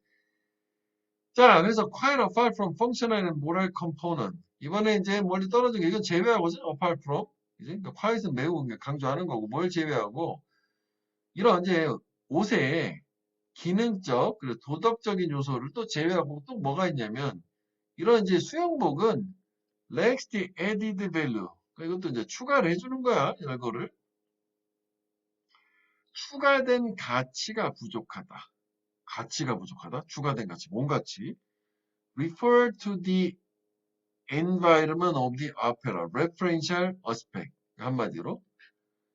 자 그래서 quite apart from functional and moral component 이번에 이제 멀리 떨어진 게 이건 제외하고지 apart from 그지? 그러니까 quite은 매우 강조하는 거고 뭘 제외하고 이런 이제 옷에 기능적 그리고 도덕적인 요소를 또 제외하고 또 뭐가 있냐면 이런 이제 수영복은 lacks the added value 그러니까 이것도 이제 추가를 해주는 거야 이런 거를 추가된 가치가 부족하다. 가치가 부족하다. 추가된 가치. 뭔 가치? Refer to the environment of the opera. Referential aspect. 한마디로.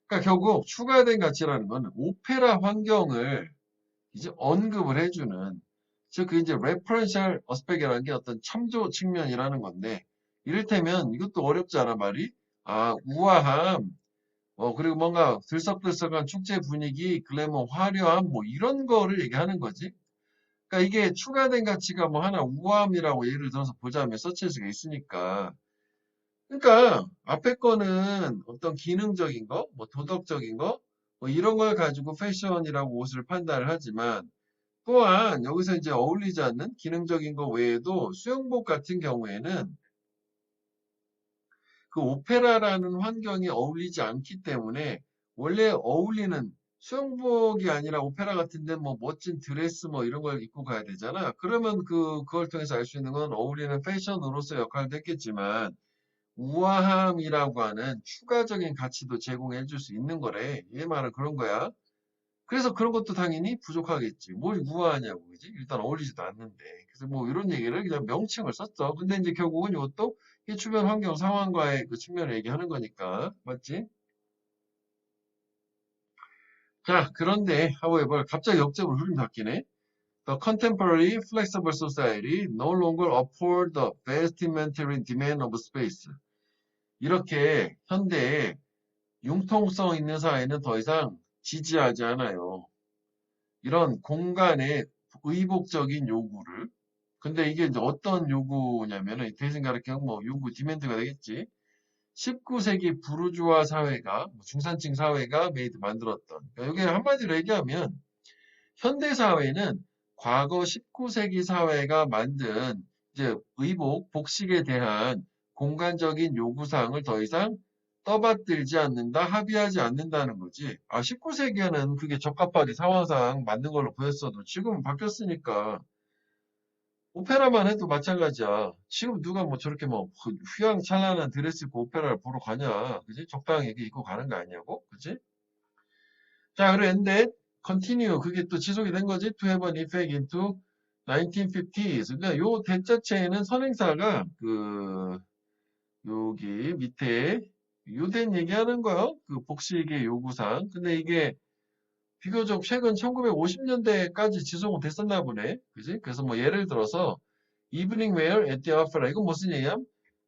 그러니까 결국 추가된 가치라는 건 오페라 환경을 이제 언급을 해주는 즉 그 이제 referential aspect이라는 게 어떤 참조 측면이라는 건데 이를테면 이것도 어렵지 않아 말이 우아함 그리고 뭔가 들썩들썩한 축제 분위기, 글래머, 화려함, 뭐 이런 거를 얘기하는 거지. 그러니까 이게 추가된 가치가 뭐 하나 우아함이라고 예를 들어서 보자면 서치에서 있으니까. 그러니까 앞에 거는 어떤 기능적인 거, 뭐 도덕적인 거, 뭐 이런 걸 가지고 패션이라고 옷을 판단을 하지만 또한 여기서 이제 어울리지 않는 기능적인 거 외에도 수영복 같은 경우에는 그 오페라라는 환경이 어울리지 않기 때문에 원래 어울리는 수영복이 아니라 오페라 같은데 뭐 멋진 드레스 뭐 이런 걸 입고 가야 되잖아. 그러면 그걸 통해서 알 수 있는 건 어울리는 패션으로서 역할도 했겠지만 우아함이라고 하는 추가적인 가치도 제공해 줄 수 있는 거래. 얘 말은 그런 거야. 그래서 그런 것도 당연히 부족하겠지. 뭘 우아하냐고, 그지? 일단 어울리지도 않는데. 그래서 뭐 이런 얘기를 그냥 명칭을 썼죠. 근데 이제 결국은 이것도 이 주변 환경 상황과의 그 측면을 얘기하는 거니까. 맞지? 자, 그런데, however, 갑자기 역적으로 흐름 바뀌네. The contemporary flexible society no longer afford the vestimentary demand of space. 이렇게 현대의 융통성 있는 사회는 더 이상 지지하지 않아요. 이런 공간의 의복적인 요구를. 근데 이게 이제 어떤 요구냐면은 대승가르경 뭐 요구 디맨드가 되겠지. 19세기 부르주아 사회가 중산층 사회가 만들었던. 그러니까 이게 한마디로 얘기하면 현대 사회는 과거 19세기 사회가 만든 이제 의복, 복식에 대한 공간적인 요구사항을 더 이상 떠받들지 않는다, 합의하지 않는다는 거지. 19세기에는 그게 적합하게 상황상 맞는 걸로 보였어도 지금은 바뀌었으니까 오페라만 해도 마찬가지야. 지금 누가 뭐 저렇게 뭐 휘황찬란한 드레스 입고 오페라를 보러 가냐, 그지? 적당히 입고 가는 거 아니냐고, 그지? 자, 그리고 and then continue 그게 또 지속이 된 거지. To have an effect into 1950s. 그러니까 요 대자체에는 선행사가 여기 밑에 요된 얘기하는 거요. 그 복식의 요구사항. 근데 이게 비교적 최근 1950년대까지 지속은 됐었나 보네. 그지? 그래서 뭐 예를 들어서 이브닝 웨어 at the opera 이건 무슨 얘기야?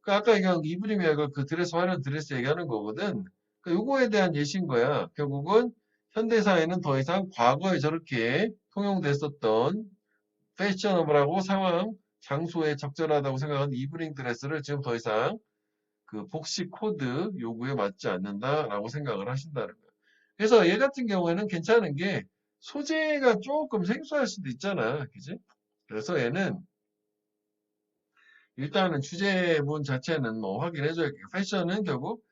그 아까 얘기한 이브닝 웨어 그 드레스 화려한 드레스 얘기하는 거거든. 그 요거에 대한 예시인 거야. 결국은 현대사회는 더 이상 과거에 저렇게 통용됐었던 패셔너블하고 상황, 장소에 적절하다고 생각하는 이브닝 드레스를 지금 더 이상 그 복식 코드 요구에 맞지 않는다라고 생각을 하신다는 거예요. 그래서 얘 같은 경우에는 괜찮은 게 소재가 조금 생소할 수도 있잖아. 그지? 그래서 얘는 일단은 주제문 자체는 뭐 확인해줘야 겠 패션은 결국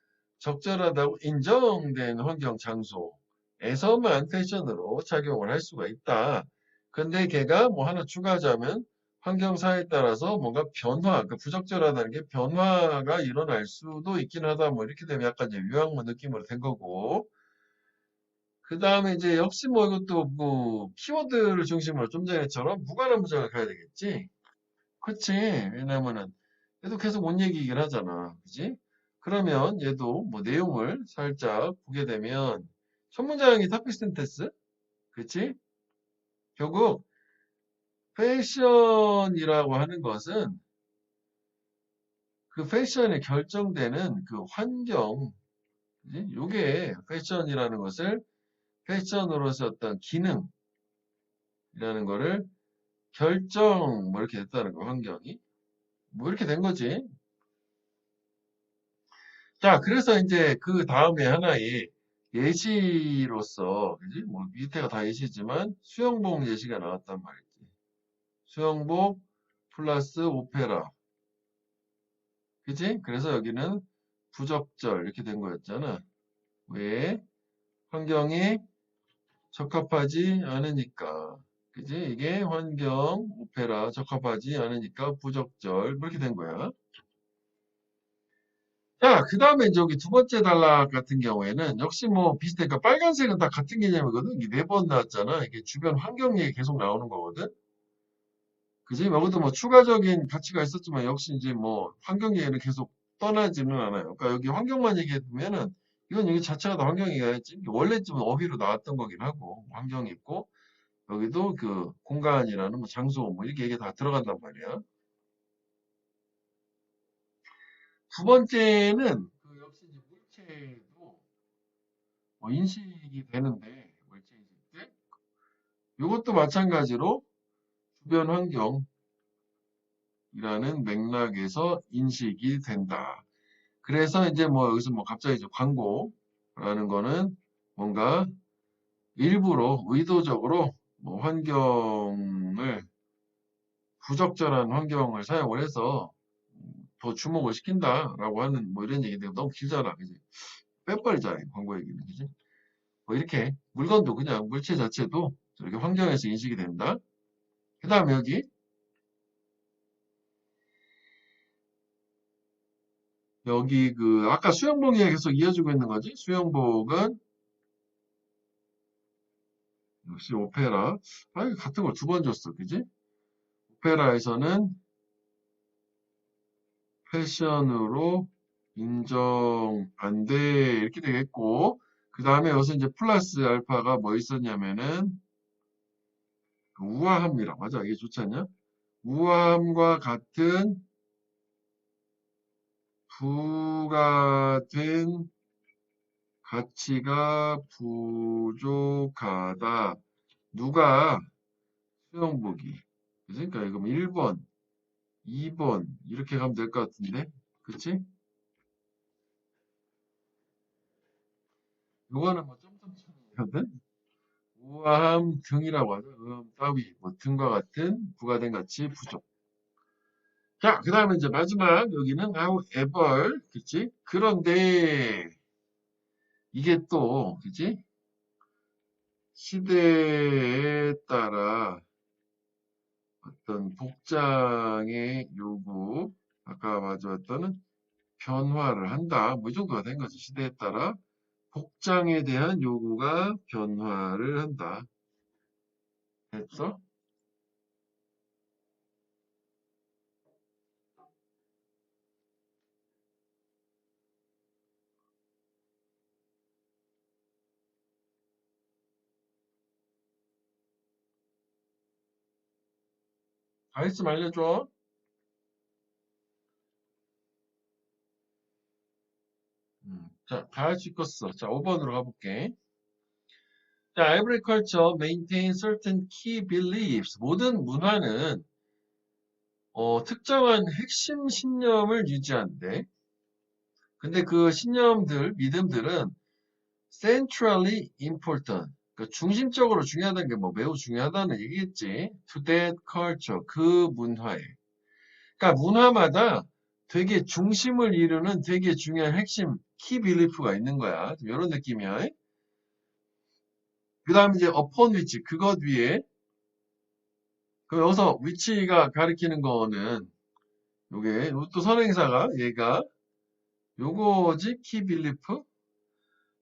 적절하다고 인정된 환경 장소에서만 패션으로 착용을 할 수가 있다. 근데 걔가 뭐 하나 추가하자면 환경사에 따라서 뭔가 변화, 그 부적절하다는 게 변화가 일어날 수도 있긴 하다. 뭐 이렇게 되면 약간 이제 유학문 느낌으로 된 거고. 그 다음에 이제 역시 뭐 이것도 뭐 키워드를 중심으로 좀 전에처럼 무관한 문장을 가야 되겠지. 그치. 왜냐면은 얘도 계속 온 얘기이긴 하잖아. 그지? 그러면 얘도 뭐 내용을 살짝 보게 되면 첫 문장이 topic sentence. 그치? 결국 패션이라고 하는 것은 그 패션이 결정되는 그 환경, 그지? 요게 패션이라는 것을 패션으로서 어떤 기능이라는 거를 결정 뭐 이렇게 됐다는 거 환경이 뭐 이렇게 된 거지. 자, 그래서 이제 그 다음에 하나의 예시로서, 그지? 뭐 밑에가 다 예시지만 수영복 예시가 나왔단 말이지. 수영복 플러스 오페라, 그지? 그래서 여기는 부적절 이렇게 된 거였잖아. 왜? 환경이 적합하지 않으니까. 그지? 이게 환경, 오페라 적합하지 않으니까 부적절 이렇게 된 거야. 자, 그 다음에 이제 여기 두 번째 단락 같은 경우에는 역시 뭐 비슷해. 그러니까 빨간색은 다 같은 개념이거든. 이게 네 번 나왔잖아. 이게 주변 환경 얘기 계속 나오는 거거든. 그지? 여기도 뭐 추가적인 가치가 있었지만 역시 이제 뭐 환경 얘기는 계속 떠나지는 않아요. 그러니까 여기 환경만 얘기해두면은 이건 여기 자체가 다 환경 얘기겠지. 원래쯤은 어휘로 나왔던 거긴 하고 환경이 있고 여기도 그 공간이라는 뭐 장소 뭐 이렇게 얘기 다 들어간단 말이야. 두 번째는 그 역시 이제 물체도 뭐 인식이 되는데 물체 인식 때 이것도 마찬가지로 주변 환경이라는 맥락에서 인식이 된다. 그래서 이제 뭐 여기서 뭐 갑자기 이제 광고라는 거는 뭔가 일부러 의도적으로 뭐 환경을 부적절한 환경을 사용을 해서 더 주목을 시킨다라고 하는 뭐 이런 얘기인데 너무 길잖아, 그지? 빼버리자 광고 얘기는, 그지? 뭐 이렇게 물건도 그냥 물체 자체도 이렇게 환경에서 인식이 된다. 그 다음에 여기 그 아까 수영복 얘기 계속 이어지고 있는 거지. 수영복은 역시 오페라. 아, 이거 같은 걸 두 번 줬어, 그지? 오페라에서는 패션으로 인정 안 돼. 이렇게 되겠고. 그 다음에 여기서 이제 플러스 알파가 뭐 있었냐면은 그 우아함이라. 맞아. 이게 좋지 않냐? 우아함과 같은 부가된 가치가 부족하다. 누가 수영복이. 그지? 그러니까 이거 1번, 2번 이렇게 가면 될 것 같은데. 그치? 요거는 뭐 점점점이거든. 우아함 등이라고 하죠. 우아함 따위, 뭐 등과 같은 부가된 가치 부족. 자, 그 다음에 이제 마지막 여기는 however, 그치? 그런데 이게 또, 그치? 시대에 따라 어떤 복장의 요구, 아까 마주했던 변화를 한다. 뭐 이 정도가 된 거지. 시대에 따라 복장에 대한 요구가 변화를 한다. 됐어? 다 했으면 알려줘. 자, 다 할 수 있겠어. 자, 5번으로 가볼게. 자, every culture maintains certain key beliefs. 모든 문화는 특정한 핵심 신념을 유지한대. 근데 그 신념들, 믿음들은 centrally important. 그러니까 중심적으로 중요하다는 게 뭐 매우 중요하다는 얘기겠지. To that culture, 그 문화에. 그러니까 문화마다 되게 중심을 이루는 되게 중요한 핵심 키 빌리프가 있는 거야. 좀 이런 느낌이야. 그 다음에 이제 upon which 그것 위에 그 여기서 위치가 가리키는 거는 요게 또 선행사가 얘가 요거지 키 빌리프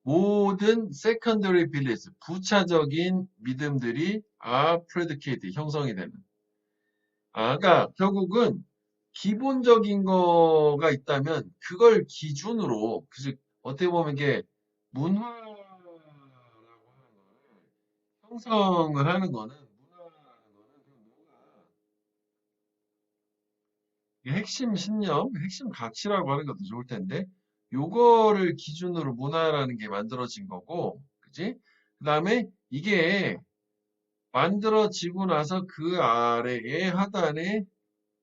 모든 secondary beliefs 부차적인 믿음들이 are predicated 형성이 되는 그러니까 결국은 기본적인 거가 있다면 그걸 기준으로 즉 어떻게 보면 이게 문화라고 하는 거를 형성을 하는 거는 문화라는 거는 그냥 뭐가 이게 핵심 신념, 핵심 가치라고 하는 것도 좋을 텐데 요거를 기준으로 문화라는 게 만들어진 거고 그지? 그다음에 이게 만들어지고 나서 그 아래에 하단에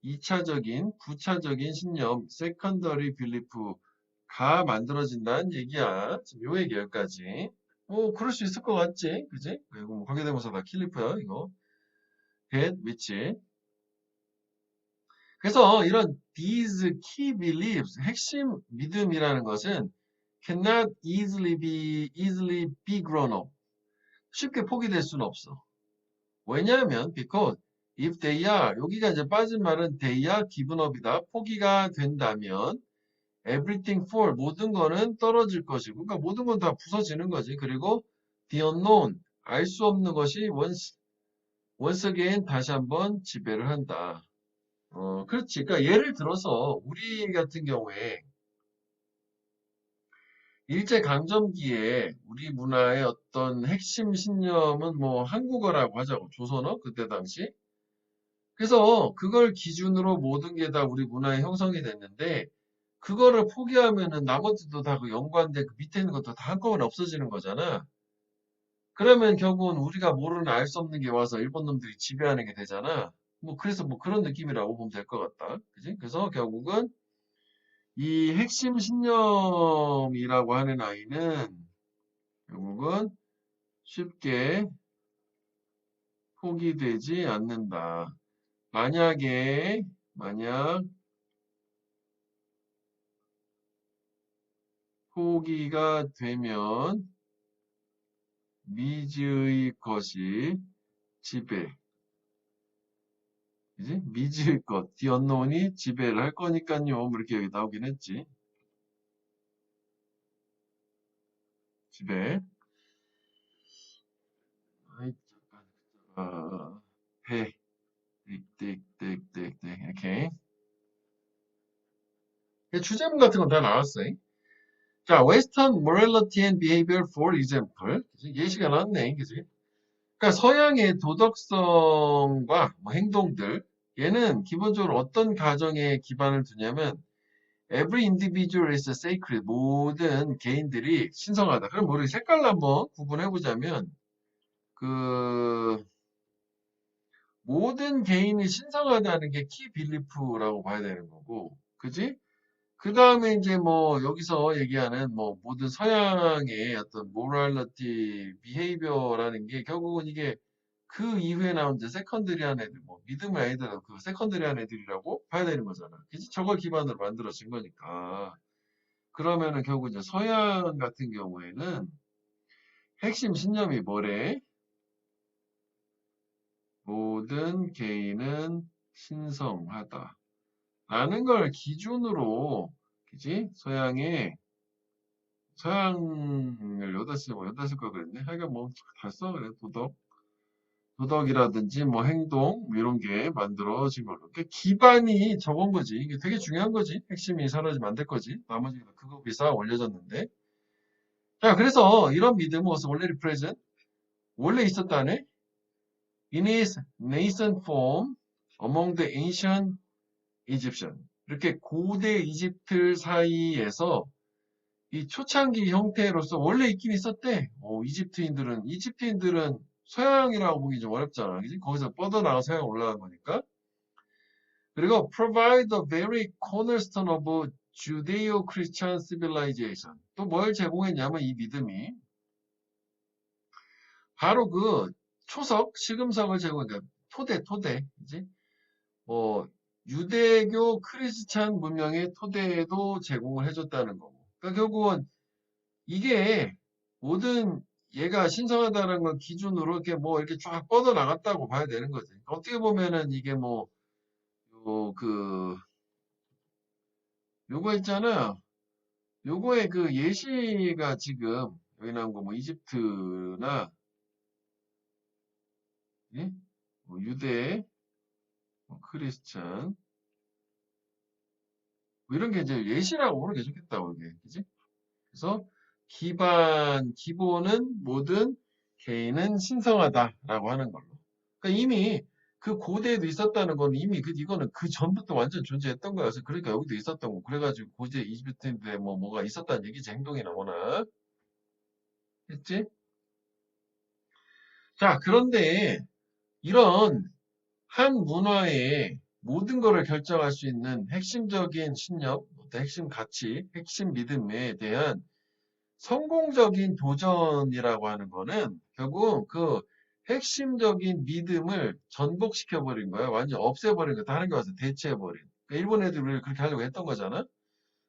2차적인, 부차적인 신념, 세컨더리 빌리프가 만들어진다는 얘기야. 지금 요 얘기 여기까지. 뭐, 그럴 수 있을 것 같지? 그지? 그리고 뭐, 관계대명사다. 킬리프야, 이거. get, which. 그래서 이런 these key beliefs, 핵심 믿음이라는 것은 cannot easily be grown up. 쉽게 포기될 수는 없어. 왜냐하면 because if they are 여기가 이제 빠진 말은 they are given up이다. 포기가 된다면 everything fall 모든 거는 떨어질 것이고 그러니까 모든 건 다 부서지는 거지. 그리고 the unknown 알 수 없는 것이 once again 다시 한번 지배를 한다. 그렇지. 그러니까 예를 들어서 우리 같은 경우에 일제강점기에 우리 문화의 어떤 핵심 신념은 뭐 한국어라고 하자고 조선어 그때 당시 그래서 그걸 기준으로 모든 게 다 우리 문화의 형성이 됐는데 그거를 포기하면은 나머지도 다 그 연관돼 그 밑에 있는 것도 다 한꺼번에 없어지는 거잖아. 그러면 결국은 우리가 모르는 알 수 없는 게 와서 일본 놈들이 지배하는 게 되잖아. 뭐 그래서 뭐 그런 느낌이라고 보면 될 것 같다. 그지? 그래서 결국은 이 핵심 신념이라고 하는 아이는 결국은 쉽게 포기되지 않는다. 만약 포기가 되면 미지의 것이 지배. 그지? 미지의 것, the unknown이 지배를 할 거니까요. 뭐 이렇게 여기 나오긴 했지. 지배. 아이, 잠깐. 배. 띡띡띡띡띡. 이렇게. 주제문 같은 건 다 나왔어요. 자, Western morality and behavior for example. 그치? 예시가 나왔네. 그지? 그러니까 서양의 도덕성과 뭐 행동들, 얘는 기본적으로 어떤 가정에 기반을 두냐면 Every individual is sacred. 모든 개인들이 신성하다. 그럼 우리 색깔로 한번 구분해 보자면 그 모든 개인이 신성하다는 게 키 빌리프라고 봐야 되는 거고, 그지? 그 다음에 이제 뭐 여기서 얘기하는 뭐 모든 서양의 어떤 모랄리티, 비헤이비어라는 게 결국은 이게 그 이후에 나온 이제 세컨드리한 애들, 뭐 믿음의 아이들, 그 세컨드리한 애들이라고 봐야 되는 거잖아. 그지? 저걸 기반으로 만들어진 거니까. 그러면은 결국 이제 서양 같은 경우에는 핵심 신념이 뭐래? 모든 개인은 신성하다. 라는 걸 기준으로, 그지? 서양을 여기다 쓸 걸 그랬네. 하여간 뭐, 다 써, 그래. 도덕이라든지 뭐 행동, 뭐 이런 게 만들어진 걸로. 그러니까 기반이 저건 거지. 이게 되게 중요한 거지. 핵심이 사라지면 안 될 거지. 나머지가 그거 비싸 올려졌는데. 자, 그래서 이런 믿음은 원래 리프레젠 원래 있었다네. In his nascent form among the ancient Egyptian. 이렇게 고대 이집트 사이에서 이 초창기 형태로서 원래 있긴 있었대. 이집트인들은 서양이라고 보기 좀 어렵잖아. 그지? 거기서 뻗어나가 서양 올라간 거니까. 그리고 provide the very cornerstone of Judeo-Christian civilization. 또 뭘 제공했냐면 이 믿음이 바로 그 초석, 시금석을 제공해. 그러니까 토대, 그지? 뭐, 유대교 크리스찬 문명의 토대도 제공을 해줬다는 거고. 그러니까 결국은 이게 모든 얘가 신성하다는 걸 기준으로 이렇게 뭐 이렇게 쫙 뻗어 나갔다고 봐야 되는 거지. 어떻게 보면은 이게 뭐, 그, 요거 있잖아. 요거의 그 예시가 지금 여기 나온 거 뭐 이집트나 예? 뭐 유대, 뭐 크리스찬 뭐 이런 게 이제 예시라고 보는 게 좋겠다고 이게 그지? 그래서 기본은 모든 개인은 신성하다라고 하는 걸로. 그러니까 이미 그 고대에도 있었다는 건 이미 이거는 그 전부터 완전 존재했던 거여서 그러니까 여기도 있었던 거. 그래가지고 고대 이집트인데 뭐가 있었다는 얘기지 행동이나 뭐나 했지? 자 그런데 이런 한 문화의 모든 것을 결정할 수 있는 핵심적인 신념, 어떤 핵심 가치, 핵심 믿음에 대한 성공적인 도전이라고 하는 거는 결국 그 핵심적인 믿음을 전복시켜버린 거야. 완전 없애버린 거야. 다른 게 와서 대체해버린. 그러니까 일본 애들이 그렇게 하려고 했던 거잖아.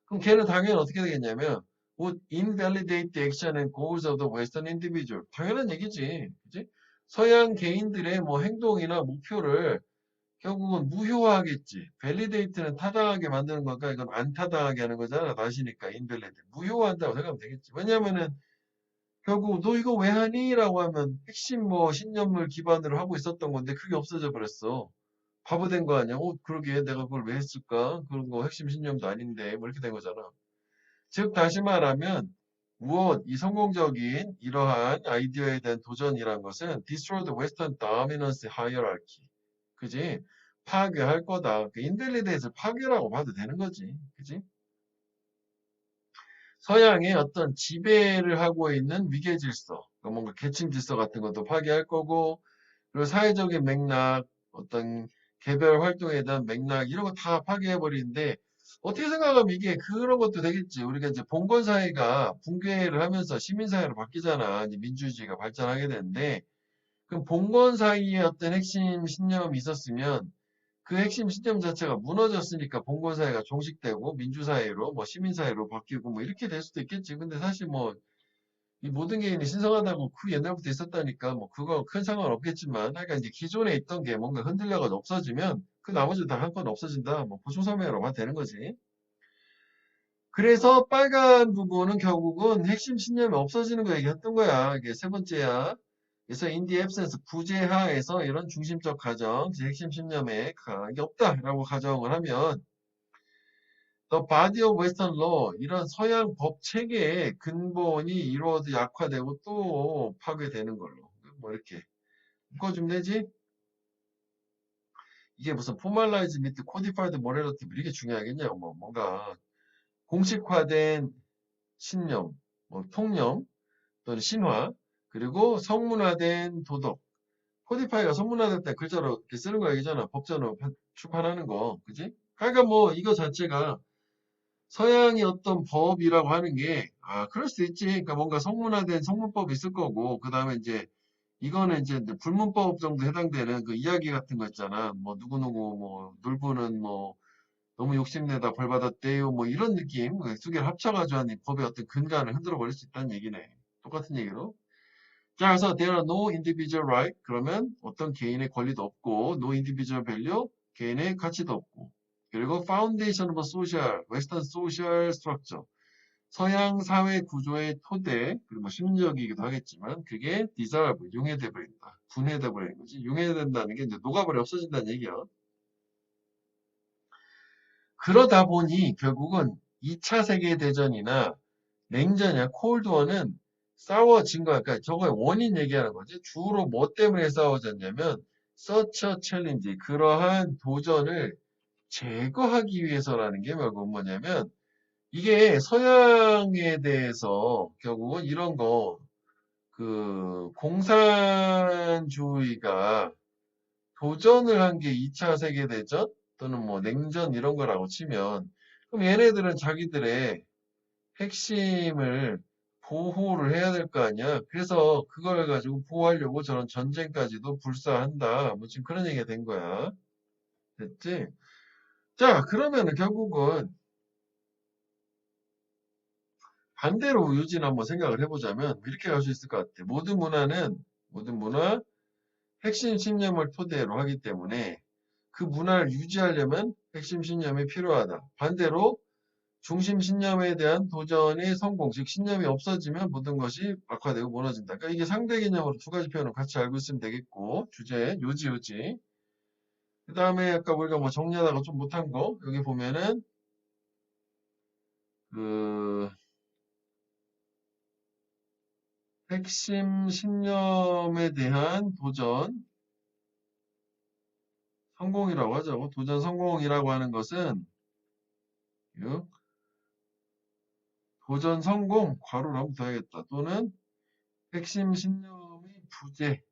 그럼 걔는 당연히 어떻게 되겠냐면 would invalidate the action and goals of the Western individual. 당연한 얘기지. 그지? 서양 개인들의 뭐 행동이나 목표를 결국은 무효화하겠지. validate는 타당하게 만드는 거니까 이건 안 타당하게 하는 거잖아. 다시니까 invalidate. 무효화한다고 생각하면 되겠지. 왜냐면은 결국 너 이거 왜 하니? 라고 하면 핵심 뭐 신념을 기반으로 하고 있었던 건데 그게 없어져 버렸어. 바보 된 거 아니야? 그러게 내가 그걸 왜 했을까? 그런 거 핵심 신념도 아닌데 뭐 이렇게 된 거잖아. 즉 다시 말하면 이 성공적인 이러한 아이디어에 대한 도전이란 것은 destroy the Western dominance hierarchy. 그지? 파괴할 거다. 그 인텔리대에서 파괴라고 봐도 되는 거지. 그지? 서양의 어떤 지배를 하고 있는 위계 질서, 그러니까 뭔가 계층 질서 같은 것도 파괴할 거고, 그리고 사회적인 맥락, 어떤 개별 활동에 대한 맥락, 이런 거 다 파괴해 버리는데, 어떻게 생각하면 이게 그런 것도 되겠지. 우리가 이제 봉건 사회가 붕괴를 하면서 시민사회로 바뀌잖아. 이제 민주주의가 발전하게 되는데, 그럼 봉건 사회의 어떤 핵심 신념이 있었으면, 그 핵심 시스템 자체가 무너졌으니까 봉건사회가 종식되고 민주사회로 뭐 시민사회로 바뀌고 뭐 이렇게 될 수도 있겠지. 근데 사실 뭐 이 모든 개인이 신성하다고 그 옛날부터 있었다니까 뭐 그거 큰 상관 없겠지만 하여간 이제 기존에 있던 게 뭔가 흔들려가지고 없어지면 그 나머지 다 한건 없어진다. 뭐 보충설명으로 만 되는 거지. 그래서 빨간 부분은 결국은 핵심 신념이 없어지는 거 얘기했던 거야. 이게 세 번째야. 그래서 in the absence 부재하에서 이런 중심적 가정, 즉 핵심 신념에 이게 없다라고 가정을 하면 the body of Western law 이런 서양 법 체계의 근본이 이루어져 약화되고 또 파괴되는 걸로 뭐 이렇게 묶어주면 되지? 이게 무슨 formalized 및 codified morality 이게 중요하겠냐고 뭐 뭔가 공식화된 신념, 뭐 통념 또는 신화 그리고 성문화된 도덕 코디파이가 성문화될 때 글자로 이렇게 쓰는 거 얘기잖아. 법전으로 출판하는 거. 그지? 그러니까 뭐 이거 자체가 서양의 어떤 법이라고 하는 게, 그럴 수 있지. 그러니까 뭔가 성문화된 성문법이 있을 거고, 그 다음에 이제 이거는 이제 불문법 정도 해당되는 그 이야기 같은 거 있잖아. 뭐 누구누구 뭐 놀부는 뭐 너무 욕심내다 벌 받았대요. 뭐 이런 느낌. 두 개를 합쳐가지고 한 법의 어떤 근간을 흔들어 버릴 수 있다는 얘기네. 똑같은 얘기로. 자, 그래서 there are no individual right. 그러면 어떤 개인의 권리도 없고, no individual value. 개인의 가치도 없고. 그리고 foundation of social, western social structure. 서양 사회 구조의 토대, 그리고 뭐 심리적이기도 하겠지만, 그게 dissolve, 융해돼 버린다. 분해돼 버리는 거지. 융해된다는 게 이제 녹아버려 없어진다는 얘기야. 그러다 보니 결국은 2차 세계대전이나 냉전이나 콜드워는 싸워진 거야. 그러니까 저거의 원인 얘기하는 거지. 주로 뭐 때문에 싸워졌냐면 such a challenge, 그러한 도전을 제거하기 위해서라는 게 결국 뭐냐면 이게 서양에 대해서 결국은 이런 거 그 공산주의가 도전을 한 게 2차 세계대전 또는 뭐 냉전 이런 거라고 치면 그럼 얘네들은 자기들의 핵심을 보호를 해야 될 거 아니야. 그래서 그걸 가지고 보호하려고 저런 전쟁까지도 불사한다. 뭐 지금 그런 얘기가 된 거야. 됐지? 자, 그러면은 결국은 반대로 유진 한번 생각을 해보자면 이렇게 갈 수 있을 것 같아. 모든 문화, 핵심 신념을 토대로 하기 때문에 그 문화를 유지하려면 핵심 신념이 필요하다. 반대로 중심 신념에 대한 도전의 성공, 즉 신념이 없어지면 모든 것이 악화되고 무너진다. 그러니까 이게 상대 개념으로 두 가지 표현을 같이 알고 있으면 되겠고, 주제, 요지. 그 다음에 아까 우리가 뭐 정리하다가 좀 못한 거, 여기 보면은 그 핵심 신념에 대한 도전, 성공이라고 하죠. 도전 성공이라고 하는 것은 도전 성공, 괄호를 한번 더 해야겠다. 또는 핵심 신념의 부재라고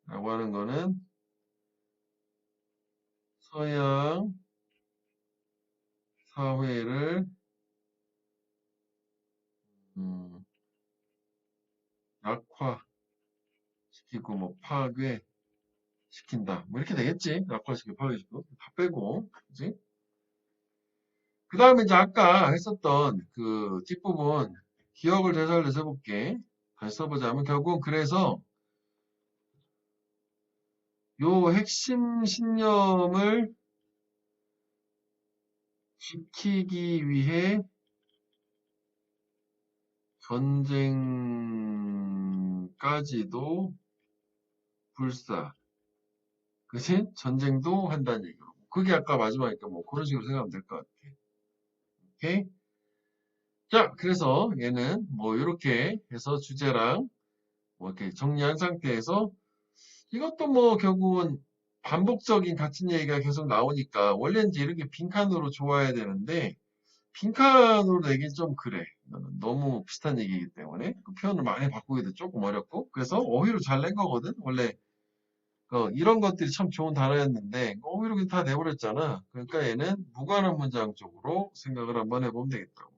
하는 거는 서양 사회를 낙화시키고 뭐 파괴시킨다. 뭐 이렇게 되겠지. 낙화시키고 파괴시키고 다 빼고, 그지? 그 다음에 이제 아까 했었던 그 뒷부분 기억을 되살려서 해볼게. 다시 써보자면 결국은 그래서 요 핵심 신념을 지키기 위해 전쟁까지도 불사. 그치? 전쟁도 한다는 얘기고. 그게 아까 마지막이니까 뭐 그런 식으로 생각하면 될 것 같아. 오케이? 자, 그래서 얘는 뭐 이렇게 해서 주제랑 뭐 이렇게 정리한 상태에서 이것도 뭐 결국은 반복적인 같은 얘기가 계속 나오니까 원래는 이제 이렇게 빈칸으로 좋아야 되는데 빈칸으로 내긴 좀 그래. 이거는 너무 비슷한 얘기이기 때문에 그 표현을 많이 바꾸기도 조금 어렵고 그래서 어휘로 잘 낸 거거든. 원래 이런 것들이 참 좋은 단어였는데 어휘로 그냥 다 내버렸잖아. 그러니까 얘는 무관한 문장 쪽으로 생각을 한번 해보면 되겠다고.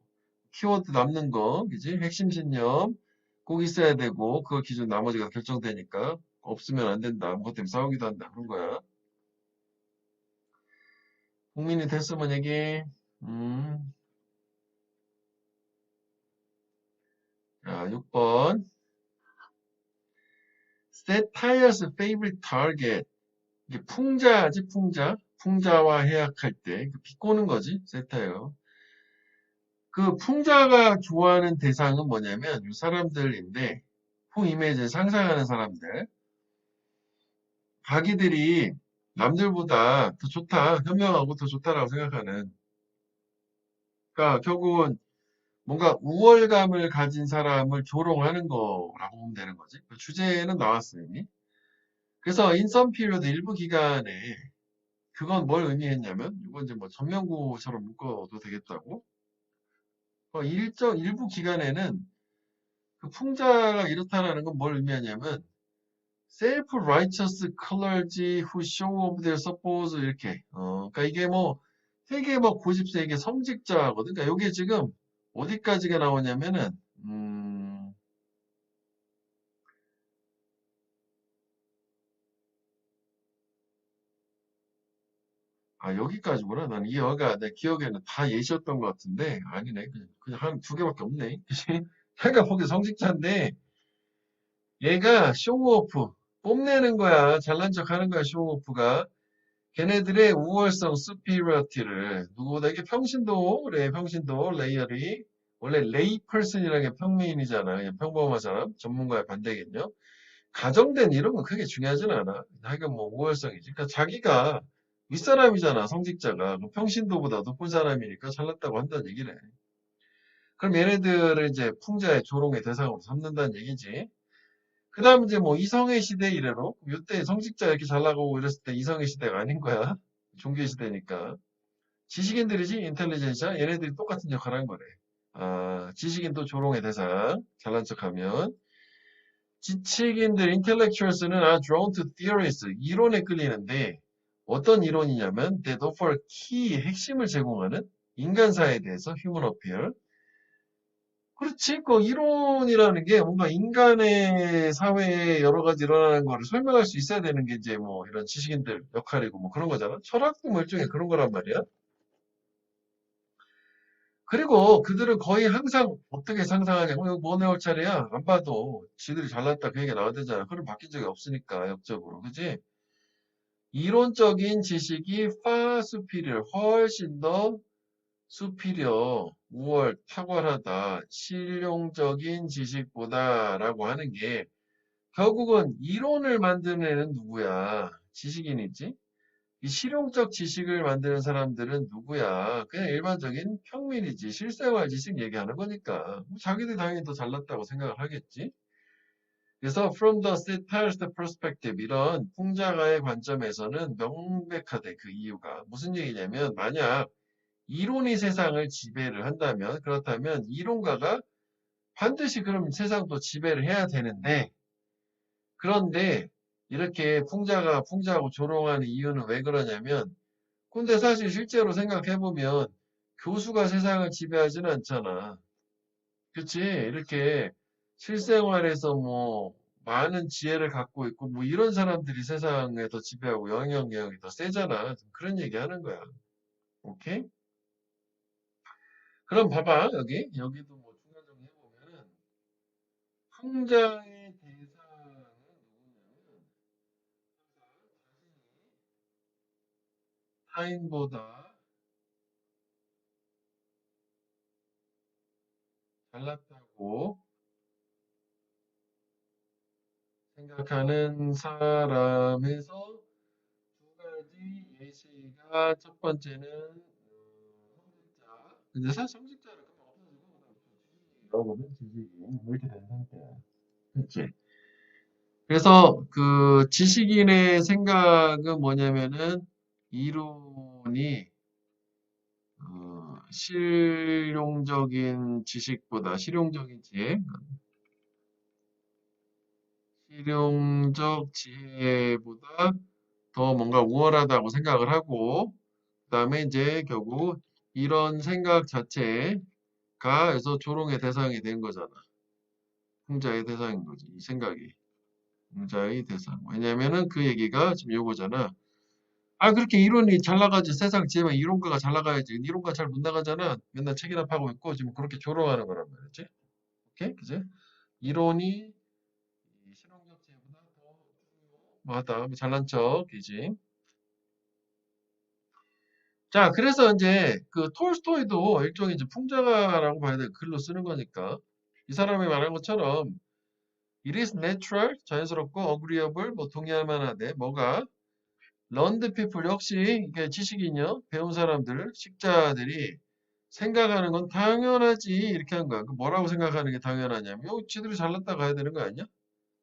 키워드 남는 거, 그지? 핵심 신념 꼭 있어야 되고 그거 기준 나머지가 결정되니까 없으면 안 된다. 뭐 그것 때문에 싸우기도 한다. 그런 거야. 국민이 됐으면 얘기해. 음. 자, 6번. Satire's favorite target. 이게 풍자지, 풍자. 풍자와 해악할 때. 비꼬는 거지, 세타이어. 그 풍자가 좋아하는 대상은 뭐냐면, 이 사람들인데, 이미지를 상상하는 사람들. 자기들이 남들보다 더 좋다, 현명하고 더 좋다라고 생각하는. 그러니까 결국은 뭔가 우월감을 가진 사람을 조롱하는 거라고 보면 되는 거지. 그 주제는 나왔어, 이미. 그래서 인썸 피리어드 일부 기간에 그건 뭘 의미했냐면, 이건 이제 뭐 전면구처럼 묶어도 되겠다고. 일부 기간에는 그 풍자가 이렇다라는 건 뭘 의미하냐면, self-righteous clergy who show off their suppose 이렇게. 그러니까 이게 뭐 되게 뭐 고집세게 성직자거든. 그러니까 이게 지금 어디까지가 나오냐면은 여기까지구나. 나는 이 여가 내 기억에는 다 예시였던 것 같은데 아니네. 그냥 한 두 개밖에 없네. 그치? 얘가 거기 성직자인데 얘가 쇼오프 뽐내는 거야. 잘난 척 하는 거야. 쇼오프가. 걔네들의 우월성, superiority를 누구보다 이게 평신도, 그래, 평신도, 레이어리. 원래 레이 펄슨이라는 게 평민이잖아. 그냥 평범한 사람, 전문가의 반대겠죠. 가정된 이런 건 크게 중요하진 않아. 하여간 뭐 우월성이지. 그러니까 자기가 윗사람이잖아, 성직자가. 그 평신도보다 높은 사람이니까 잘났다고 한다는 얘기네. 그럼 얘네들을 이제 풍자의 조롱의 대상으로 삼는다는 얘기지. 그 다음 이제 뭐 이성의 시대 이래로 이때 성직자 이렇게 잘 나가고 이랬을 때 이성의 시대가 아닌 거야. 종교 시대니까. 지식인들이지 인텔리전시아 얘네들이 똑같은 역할을 한 거래. 지식인도 조롱의 대상 잘난 척하면 지식인들 intellectuals는 drawn to theories 이론에 끌리는데 어떤 이론이냐면 they offer key 핵심을 제공하는 인간사에 대해서 human appeal 그렇지. 그 이론이라는 게 뭔가 인간의 사회에 여러 가지 일어나는 거를 설명할 수 있어야 되는 게 이제 뭐 이런 지식인들 역할이고 뭐 그런 거잖아. 철학도 뭐 일종의 그런 거란 말이야. 그리고 그들은 거의 항상 어떻게 상상하냐고, 이거 뭐 나올 차례야? 안 봐도 지들이 잘났다 그 얘기가 나오대잖아. 그럼 바뀐 적이 없으니까, 역적으로. 그지? 이론적인 지식이 far superior, 훨씬 더 superior, 우월, 탁월하다, 실용적인 지식보다라고 하는 게 결국은 이론을 만드는 애는 누구야? 지식인이지? 이 실용적 지식을 만드는 사람들은 누구야? 그냥 일반적인 평민이지. 실생활 지식 얘기하는 거니까. 뭐 자기들 당연히 더 잘났다고 생각을 하겠지. 그래서 from the satirist perspective 이런 풍자가의 관점에서는 명백하대 그 이유가. 무슨 얘기냐면 만약 이론이 세상을 지배를 한다면 그렇다면 이론가가 반드시 그럼 세상도 지배를 해야 되는데 그런데 이렇게 풍자하고 조롱하는 이유는 왜 그러냐면 근데 사실 실제로 생각해보면 교수가 세상을 지배하지는 않잖아. 그치? 이렇게 실생활에서 뭐 많은 지혜를 갖고 있고 뭐 이런 사람들이 세상에 더 지배하고 영향력이 더 세잖아. 그런 얘기 하는 거야. 오케이? 그럼 봐봐. 여기도 뭐 중간 정리해보면은 풍자의 대상은 누구냐면 타인보다 잘났다고 생각하는 사람에서 두 가지 예시가 첫 번째는 성직자. 근데 사실 성직자를 그만 없어지고 나오거든 지식인 이렇게 된 상태야. 그치? 그래서 그 지식인의 생각은 뭐냐면은 이론이 실용적인 지식보다 실용적 지혜보다 더 뭔가 우월하다고 생각을 하고 그다음에 이제 결국 이런 생각 자체가 그래서 조롱의 대상이 된 거잖아. 풍자의 대상인 거지. 이 생각이. 풍자의 대상. 왜냐면은 그 얘기가 지금 요거잖아. 아, 그렇게 이론이 잘 나가지. 세상 지혜만 이론가가 잘 나가야지. 이론가 잘 못 나가잖아. 맨날 책이나 파고 있고 지금 그렇게 조롱하는 거란 말이지. 오케이? 그지? 이론이 이 실용적 지혜보다 더 중요하다. 뭐 잘난 척이지. 자, 그래서 이제 그 톨스토이도 일종의 이제 풍자가라고 봐야 돼. 글로 쓰는 거니까. 이 사람이 말한 것처럼 it is natural, 자연스럽고 agreeable, 뭐 동의할 만하대. 뭐가? learned people 역시 이게 지식인요. 배운 사람들, 식자들이 생각하는 건 당연하지 이렇게 한 거야. 그 뭐라고 생각하는 게 당연하냐면 요 지들이 잘났다 가야 되는 거 아니야?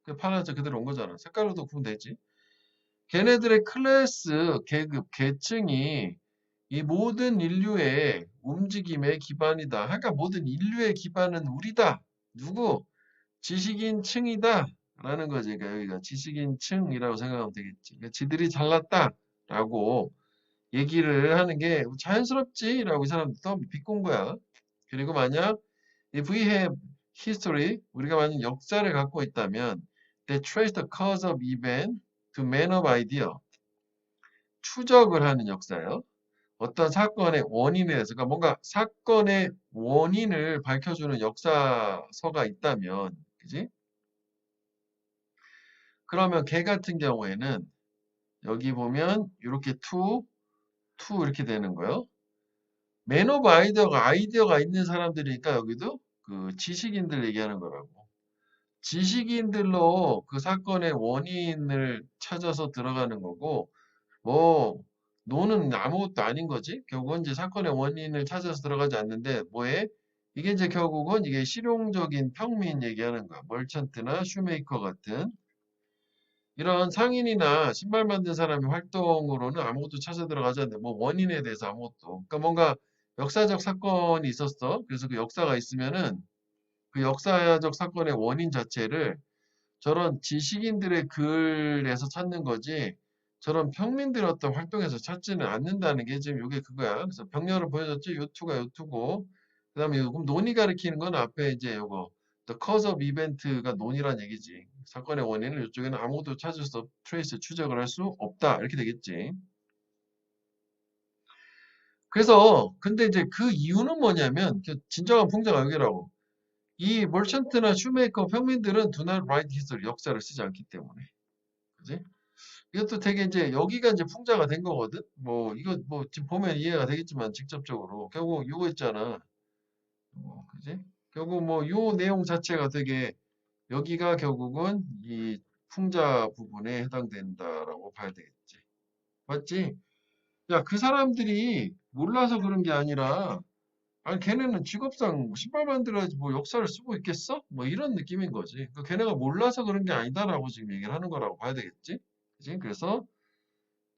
그 파란색 그대로 온 거잖아. 색깔로도 구분되지. 걔네들의 클래스, 계급, 계층이 이 모든 인류의 움직임의 기반이다. 그러니까 모든 인류의 기반은 우리다. 누구? 지식인층이다. 라는 거지. 그러니까 여기가 지식인층이라고 생각하면 되겠지. 그러니까 지들이 잘났다라고 얘기를 하는 게 자연스럽지라고 이 사람도 또 비꼰 거야. 그리고 만약 if we have history, 우리가 만약 역사를 갖고 있다면 that trace the cause of event to man of idea, 추적을 하는 역사요. 어떤 사건의 원인에 대해서, 그러니까 뭔가 사건의 원인을 밝혀주는 역사서가 있다면, 그지? 그러면 걔 같은 경우에는 여기 보면 이렇게 to 이렇게 되는 거예요. 맨 오브 아이디어가 있는 사람들이니까 여기도 그 지식인들 얘기하는 거라고. 지식인들로 그 사건의 원인을 찾아서 들어가는 거고, 뭐, 노는 아무것도 아닌 거지. 결국은 이제 사건의 원인을 찾아서 들어가지 않는데, 뭐해? 이게 이제 결국은 이게 실용적인 평민 얘기하는 거야. 멀천트나 슈메이커 같은 이런 상인이나 신발 만든 사람의 활동으로는 아무것도 찾아 들어가지 않는데, 뭐 원인에 대해서 아무것도. 그러니까 뭔가 역사적 사건이 있었어. 그래서 그 역사가 있으면은 그 역사적 사건의 원인 자체를 저런 지식인들의 글에서 찾는 거지 저런 평민들의 어떤 활동에서 찾지는 않는다는 게 지금 이게 그거야. 그래서 병렬을 보여줬지. 요투가 요투고 그 다음에 그럼 논이 가리키는 건 앞에 이제 요거 the cause of event가 논이란 얘기지. 사건의 원인을 이쪽에는 아무도 찾을 수 없, 트레이스 추적을 할 수 없다 이렇게 되겠지. 그래서 근데 이제 그 이유는 뭐냐면 그 진정한 풍자가 여기라고. 이 멀천트나 슈메이커 평민들은 do not write history 역사를 쓰지 않기 때문에. 그지? 이것도 되게 이제 여기가 이제 풍자가 된 거거든. 뭐 이거 뭐 지금 보면 이해가 되겠지만 직접적으로 결국 이거 있잖아. 그지? 결국 뭐 요 내용 자체가 되게 여기가 결국은 이 풍자 부분에 해당된다라고 봐야 되겠지. 맞지? 야, 그 사람들이 몰라서 그런 게 아니라 아니 걔네는 직업상 뭐 신발 만들어야지 뭐 역사를 쓰고 있겠어? 뭐 이런 느낌인 거지. 그 걔네가 몰라서 그런 게 아니다라고 지금 얘기를 하는 거라고 봐야 되겠지. 그지? 그래서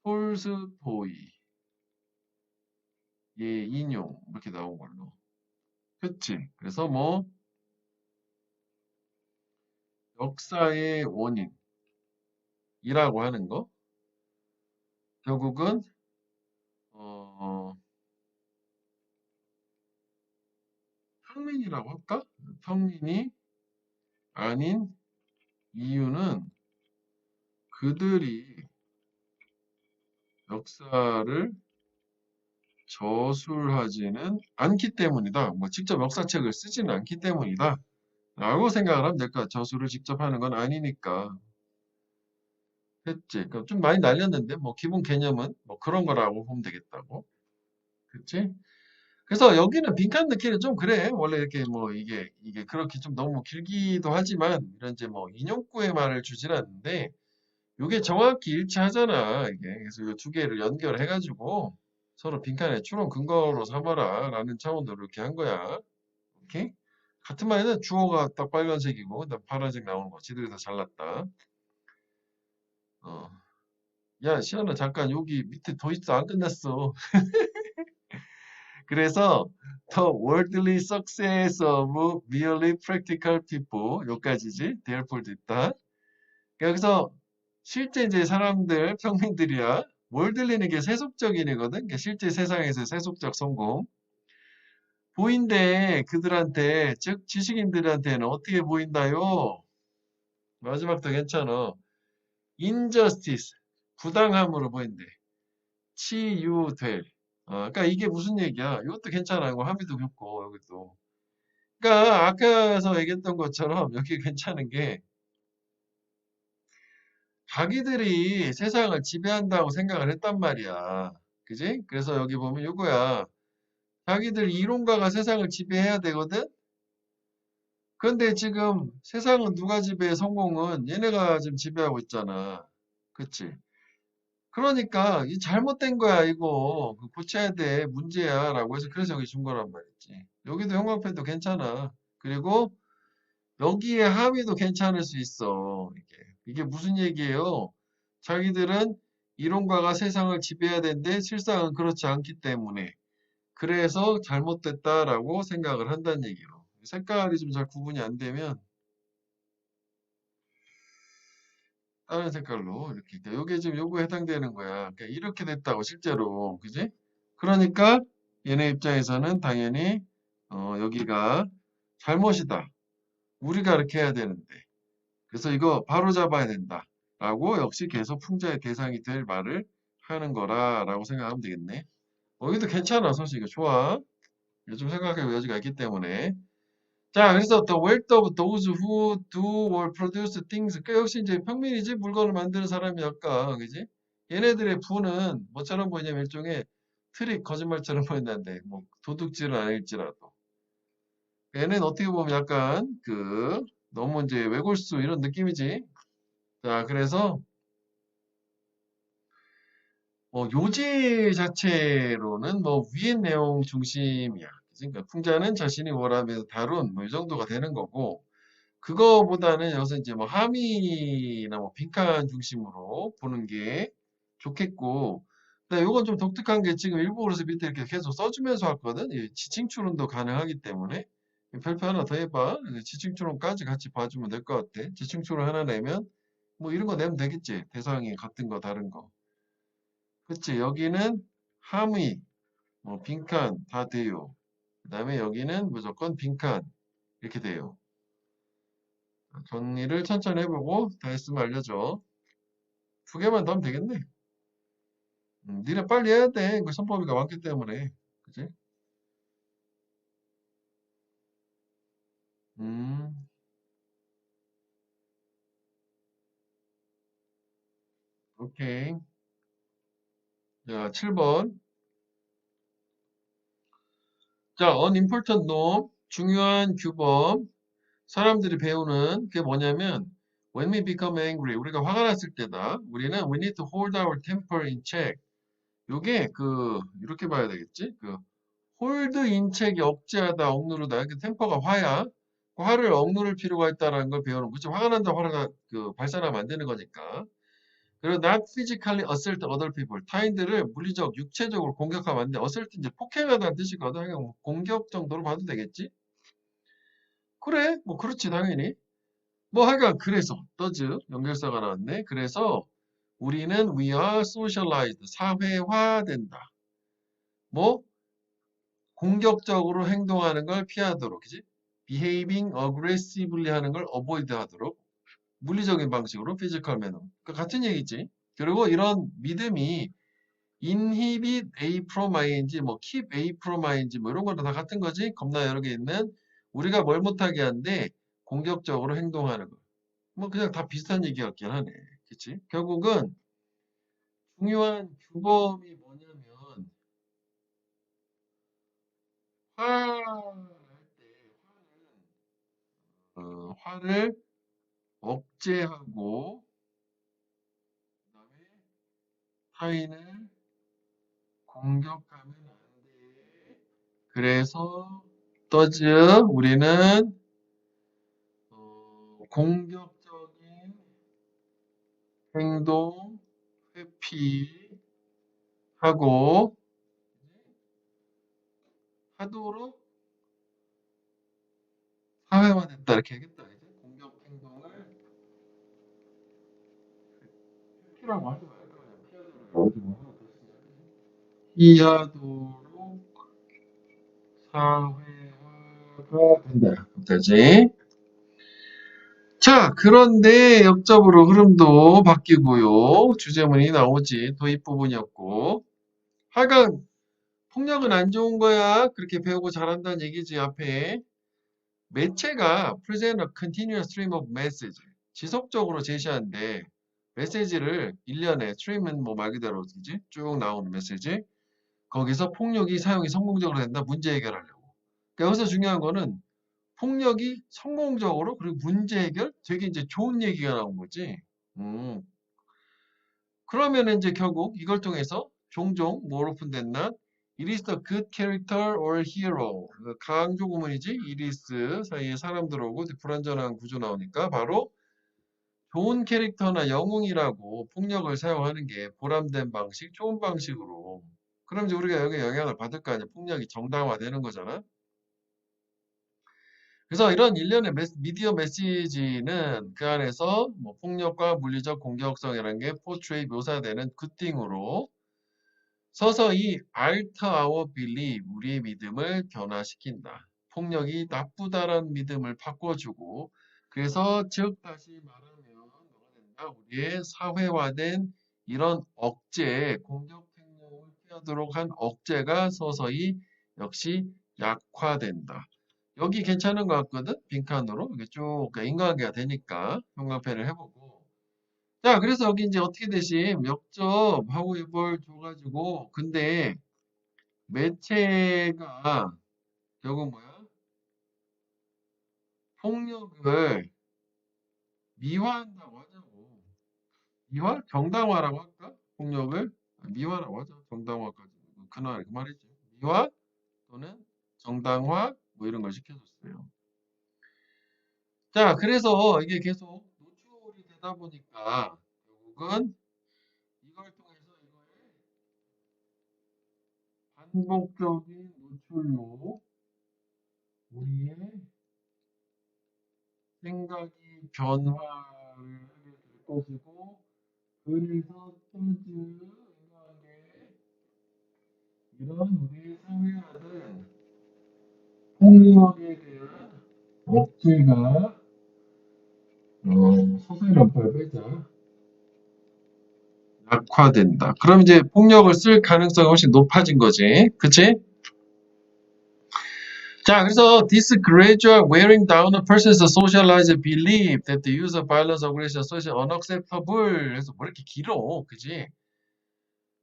톨스토이 예 인용 이렇게 나온 걸로. 그치? 그래서 뭐 역사의 원인이라고 하는 거 결국은 어, 평민이라고 할까? 평민이 아닌 이유는 그들이 역사를 저술하지는 않기 때문이다. 뭐 직접 역사책을 쓰지는 않기 때문이다. 라고 생각을 하면 될 거야. 저술을 직접 하는 건 아니니까. 했지. 그럼 좀 많이 날렸는데 뭐 기본 개념은 뭐 그런 거라고 보면 되겠다고. 그치? 그래서 여기는 빈칸 넣기는 좀 그래. 원래 이렇게 뭐 이게 그렇게 좀 너무 길기도 하지만 이런 이제 뭐 인용구의 말을 주진 않는데 이게 정확히 일치하잖아. 이게 그래서 이 두 개를 연결해가지고 서로 빈칸에 추론 근거로 삼아라라는 차원으로 이렇게 한 거야. 오케이? 같은 말에는 주어가 딱 빨간색이고 그다음 파란색 나오는 거. 지들이 더 잘났다. 어. 야, 시연아 잠깐 여기 밑에 더 있어. 안 끝났어. 그래서 The worldly success of merely practical people 여기까지지. therefore 있다. 여기서 실제 이제 사람들 평민들이야. 월들리는 게 세속적인이거든. 게 실제 세상에서 세속적 성공. 보인대 그들한테 즉 지식인들한테는 어떻게 보인다요? 마지막도 괜찮아. injustice 부당함으로 보인대. 치유될. 그러니까 이게 무슨 얘기야? 이것도 괜찮아. 이거 합의도 겪고 여기도. 그러니까 아까서 얘기했던 것처럼 여기 괜찮은 게 자기들이 세상을 지배한다고 생각을 했단 말이야. 그지? 그래서 여기 보면 이거야. 자기들 이론가가 세상을 지배해야 되거든? 그런데 지금 세상은 누가 지배해? 성공은 얘네가 지금 지배하고 있잖아. 그치? 그러니까 이 잘못된 거야 이거. 고쳐야 돼. 문제야. 라고 해서 그래서 여기 준 거란 말이지. 여기도 형광펜도 괜찮아. 그리고 여기에 함의도 괜찮을 수 있어. 이게 무슨 얘기예요? 자기들은 이론가가 세상을 지배해야 되는데 실상은 그렇지 않기 때문에 그래서 잘못됐다라고 생각을 한다는 얘기로. 색깔이 좀 잘 구분이 안 되면 다른 색깔로 이렇게. 그러니까 요게 지금 요거에 해당되는 거야. 그러니까 이렇게 됐다고 실제로. 그지? 그러니까 얘네 입장에서는 당연히 여기가 잘못이다. 우리가 이렇게 해야 되는데. 그래서 이거 바로 잡아야 된다. 라고 역시 계속 풍자의 대상이 될 말을 하는 거라라고 생각하면 되겠네. 여기도 괜찮아. 사실 이거 좋아. 요즘 생각할 여지가 있기 때문에. 자, 그래서 the wealth of those who do or produce things. 그 역시 이제 평민이지 물건을 만드는 사람이 아까 그지? 얘네들의 부는 뭐처럼 보이냐면 일종의 트릭 거짓말처럼 보인다는데 뭐 도둑질은 아닐지라도 얘는 어떻게 보면 약간 그 너무 이제 외골수 이런 느낌이지. 자, 그래서 요지 자체로는 뭐 위의 내용 중심이야. 그치? 그러니까 풍자는 자신이 원하면서 다룬 뭐 이 정도가 되는 거고 그거보다는 여기서 이제 뭐 함의나 뭐 빈칸 중심으로 보는 게 좋겠고 근데 요건 좀 독특한 게 지금 일부러서 밑에 이렇게 계속 써주면서 왔거든. 이 지칭 추론도 가능하기 때문에 별표 하나 더 해봐. 지칭 추론까지 같이 봐주면 될 것 같아. 지칭 추론 하나 내면 뭐 이런 거 내면 되겠지. 대상이 같은 거 다른 거. 그치? 여기는 함의, 뭐 빈칸 다 돼요. 그 다음에 여기는 무조건 빈칸 이렇게 돼요. 정리를 천천히 해보고 다 했으면 알려줘. 두 개만 더 하면 되겠네. 니네 빨리 해야 돼. 그 선법이가 많기 때문에. 그치? 음, 오케이. 자, 7번. 자, unimportant norm. 중요한 규범. 사람들이 배우는 게 뭐냐면, when we become angry, 우리가 화가 났을 때다. 우리는 we need to hold our temper in check. 요게 이렇게 봐야 되겠지? hold in check이 억제하다, 억누르다. 그 템퍼가 화야. 그 화를 억누를 필요가 있다라는 걸 배우는 거지. 화가 난다, 화가 발산하면 안 되는 거니까. 그리고 not physically assault other people. 타인들을 물리적, 육체적으로 공격하면 안 돼. assault 이제 폭행하다는 뜻이거든. 그냥 뭐 공격 정도로 봐도 되겠지? 그래, 뭐 그렇지 당연히. 뭐 하여간 그래서 does 연결사가 나왔네. 그래서 우리는 we are socialized 사회화된다. 뭐 공격적으로 행동하는 걸 피하도록, 그지? behaving aggressively 하는 걸 avoid 하도록 물리적인 방식으로 physical manner. 그러니까 같은 얘기지. 그리고 이런 믿음이 inhibit A from Iing, 뭐 keep A from Ing, 뭐 이런 거랑 다 같은 거지. 겁나 여러 개 있는 우리가 뭘 못하게 하는데 공격적으로 행동하는 거. 뭐 그냥 다 비슷한 얘기 같긴 하네. 그치? 결국은 중요한 규범이 뭐냐면 화할 때 화를 억제하고 그다음에 타인을 공격하면 안 돼. 그래서 does 우리는 공격적인 행동 회피하고 하도록 사회화됐다 이렇게 하겠다. 이제 공격 행동을 회피라고 하지 말고 그냥 피하도록 사회화가 된다. 여기까지. 자, 그런데 역접으로 흐름도 바뀌고요. 주제문이 나오지. 도입 부분이었고. 하여간 폭력은 안 좋은 거야. 그렇게 배우고 잘한다는 얘기지. 앞에 매체가 present a continuous stream of message. 지속적으로 제시하는데 메시지를 일련의 stream은 뭐 말 그대로 그지? 쭉 나오는 메시지. 거기서 폭력이 사용이 성공적으로 된다. 문제 해결하려고. 그러니까 여기서 중요한 거는 폭력이 성공적으로 그리고 문제 해결 되게 이제 좋은 얘기가 나온 거지. 음. 그러면 이제 결국 이걸 통해서 종종 뭐로 푼댔나? It is the good character or hero. 강조 구문이지. It is 사이에 사람 들어오고 불완전한 구조 나오니까 바로 좋은 캐릭터나 영웅이라고 폭력을 사용하는 게 보람된 방식, 좋은 방식으로. 그럼 이제 우리가 여기 영향을 받을 거 아니야. 폭력이 정당화되는 거잖아. 그래서 이런 일련의 미디어 메시지는 그 안에서 뭐 폭력과 물리적 공격성이라는 게 포트레이 묘사되는 굿띵으로 서서히 alter our belief, 우리의 믿음을 변화시킨다. 폭력이 나쁘다라는 믿음을 바꿔주고 그래서 즉 다시 말하면 뭐가 된다? 우리의 사회화된 이런 억제, 공격 행동을 피하도록 한 억제가 서서히 역시 약화된다. 여기 괜찮은 것 같거든? 빈칸으로. 이게 쭉 그러니까 인과관계가 되니까 형광펜을 해보고. 자, 그래서 여기 이제 어떻게 되심? 역접하고 이걸 줘가지고. 근데 매체가 결국 뭐야? 폭력을 미화한다고 하자고. 미화? 정당화라고 할까? 폭력을 미화라고 하자. 정당화까지. 그날 그 말이죠. 미화 또는 정당화 뭐 이런 걸 시켜줬어요. 자, 그래서 이게 계속 노출이 되다 보니까 결국은 이걸 통해서 이거의 반복적인 노출로 우리의 생각이 변화를 하게 될 것이고 그래서 또즈 인간관계 이런 우리의 사회화는 폭력에 대한 억제가 서서히 발배자 약화된다. 그럼 이제 폭력을 쓸 가능성이 훨씬 높아진 거지. 그치? 자, 그래서 this gradual wearing down a person's socialized belief that the use of violence or aggression is socially unacceptable. 그래서 뭐 이렇게 길어. 그지?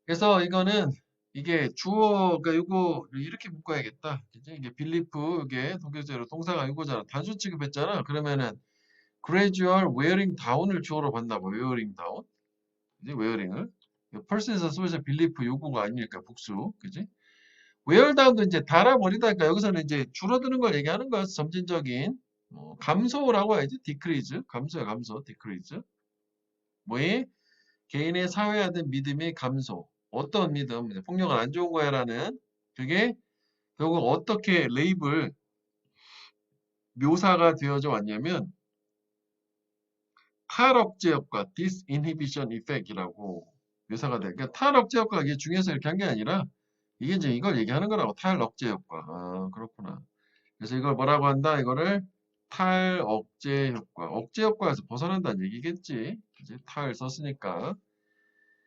그래서 이거는 이게 주어가 이거 이렇게 묶어야겠다. 그지? 이게 빌리프 이게 동격제로 동사가 이거잖아. 단수 취급했잖아. 그러면은 gradual wearing down을 주어로 봤나 봐. wearing down. 그지? wearing을. person's social belief 요거가 아니니까 복수. 그지? wear down도 이제 달아버리다니까 여기서는 이제 줄어드는 걸 얘기하는 거야. 점진적인 감소라고 해야지. decrease. 감소야 감소. decrease. 뭐에? 개인의 사회화된 믿음의 감소. 어떤 믿음? 폭력은 안 좋은 거야라는 그게 결국 어떻게 레이블 묘사가 되어져 왔냐면 탈억제 효과, disinhibition effect이라고 묘사가 돼. 그러니까 탈억제 효과가 이게 중요해서 이렇게 한 게 아니라 이게 이제 이걸 얘기하는 거라고. 탈억제 효과. 아, 그렇구나. 그래서 이걸 뭐라고 한다? 이거를 탈억제 효과. 억제 효과에서 벗어난다는 얘기겠지. 이제 탈 썼으니까.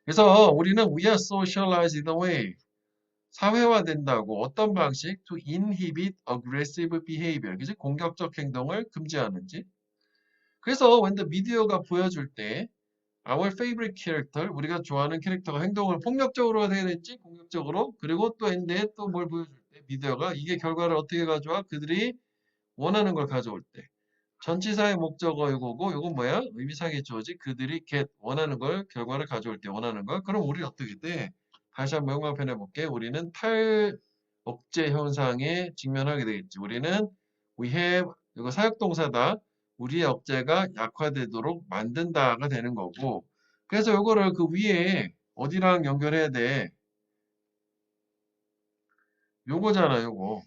그래서 우리는 we are socialized in a way. 사회화된다고 어떤 방식? To inhibit aggressive behavior. 그지? 공격적 행동을 금지하는지. 그래서 when the video가 보여줄 때 our favorite character, 우리가 좋아하는 캐릭터가 행동을 폭력적으로 해야 될지 공격적으로 그리고 또 엔드에 또 뭘 보여줄 때 비디오가 이게 결과를 어떻게 가져와? 그들이 원하는 걸 가져올 때. 전치사의 목적어 이거고 이건 뭐야? 의미상의 주어지 그들이 get 원하는 걸 결과를 가져올 때 원하는 걸 그럼 우리 어떻게 돼? 다시 한번 영감편해 볼게. 우리는 탈억제 현상에 직면하게 되겠지. 우리는 we have 이거 사역동사다. 우리의 억제가 약화되도록 만든다가 되는 거고. 그래서 이거를 그 위에 어디랑 연결해야 돼? 요거잖아, 요거.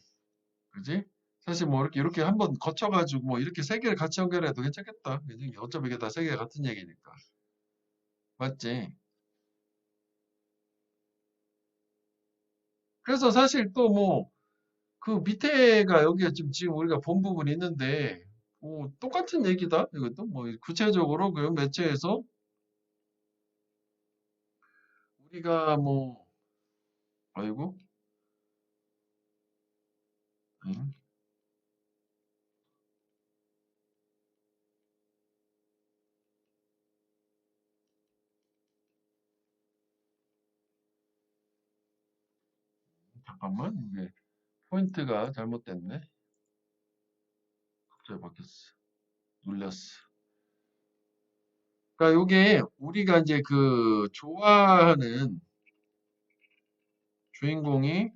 그지? 사실 뭐 이렇게 한번 거쳐가지고 뭐 이렇게 세 개를 같이 연결해도 괜찮겠다. 그지? 어차피 이게 다 세 개가 같은 얘기니까. 맞지? 그래서 사실 또 뭐 그 밑에가 여기에 지금 우리가 본 부분이 있는데 뭐 똑같은 얘기다. 이것도 뭐 구체적으로 그 매체에서 우리가 뭐 아이고 음, 잠깐만 이게 포인트가 잘못됐네. 갑자기 바뀌었어. 눌렸어. 그러니까 요게 우리가 이제 그 좋아하는 주인공이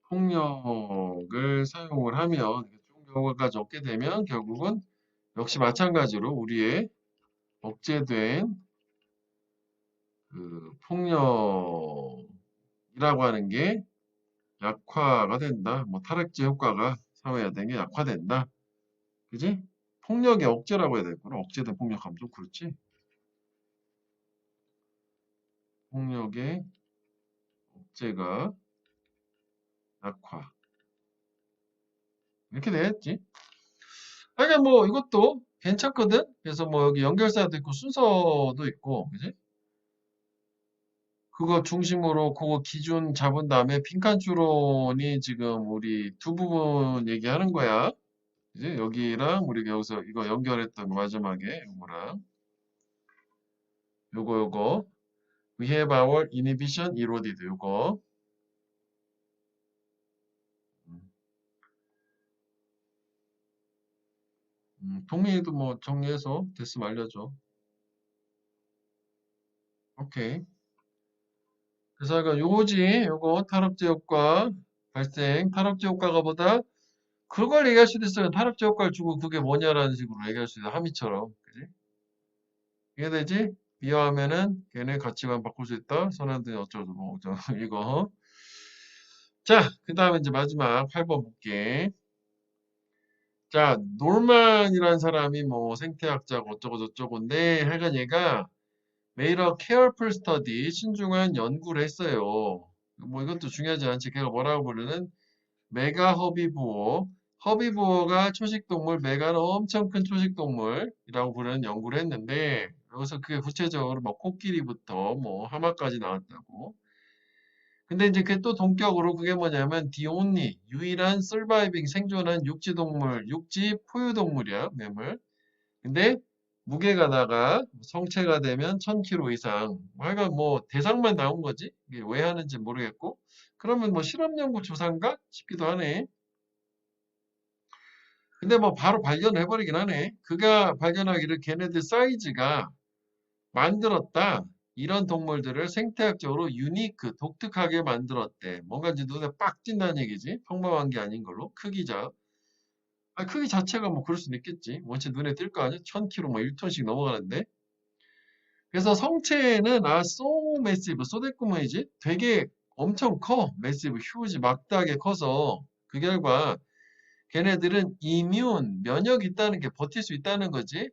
폭력을 사용을 하면 좋은 결과까지 얻게 되면 결국은 역시 마찬가지로 우리의 억제된 그 폭력이라고 하는 게 약화가 된다. 뭐 탈핵제 효과가 사회화된 게 약화된다. 그지? 폭력의 억제라고 해야 되겠구나. 억제된 폭력하면 좀 그렇지. 폭력의 억제가 약화. 이렇게 돼야지. 하여간 뭐 이것도 괜찮거든. 그래서 뭐 여기 연결사도 있고 순서도 있고, 그지? 그거 중심으로 그거 기준 잡은 다음에 빈칸 추론이 지금 우리 두 부분 얘기하는 거야. 그지? 여기랑 우리가 여기서 이거 연결했던 거 마지막에 요거랑 요거 we have our inhibition eroded 요거 동의도 뭐 정리해서 됐으면 알려줘. 오케이. 그래서 이거 요거지 요거 탈압제 효과 발생 탈압제 효과가 보다 그걸 얘기할 수도 있어요. 탈압제 효과를 주고 그게 뭐냐라는 식으로 얘기할 수 있어요. 함의처럼. 그지? 이해되지? 비하하면은 걔네 가치관 바꿀 수 있다. 선한들이 어쩌고 뭐 어쩌고 이거. 자, 그 다음에 이제 마지막 8번 볼게. 자, 놀만이라는 사람이 뭐 생태학자고 어쩌고 저쩌고인데 하여간 얘가 made a careful study 신중한 연구를 했어요. 뭐 이것도 중요하지 않지. 걔가 뭐라고 부르는 메가 허비부어. 허비부어가 초식동물, 메가는 엄청 큰 초식동물이라고 부르는 연구를 했는데, 여기서 그게 구체적으로 뭐 코끼리부터 뭐 하마까지 나왔다고. 근데 이제 그게 또 동격으로 그게 뭐냐면 the only 유일한 surviving 생존한 육지동물, 육지 포유동물이야, 매물. 근데 무게가 나가 성체가 되면 1000kg 이상. 하여간 뭐 대상만 나온 거지. 이게 왜 하는지 모르겠고. 그러면 뭐 실험 연구 조사인가 싶기도 하네. 근데 뭐 바로 발견해버리긴 하네. 그가 발견하기를 걔네들 사이즈가 만들었다. 이런 동물들을 생태학적으로 유니크, 독특하게 만들었대. 뭔가 이제 눈에 빡 띈다는 얘기지. 평범한 게 아닌 걸로. 크기자. 아, 크기 자체가 뭐 그럴 수는 있겠지. 원체 눈에 띌 거 아니야? 1000kg 뭐 1톤씩 넘어가는데. 그래서 성체는 so massive, 소대꾸머이지 되게 엄청 커. massive, huge, 막대하게 커서 그 결과 걔네들은 이뮨, 면역이 있다는 게 버틸 수 있다는 거지.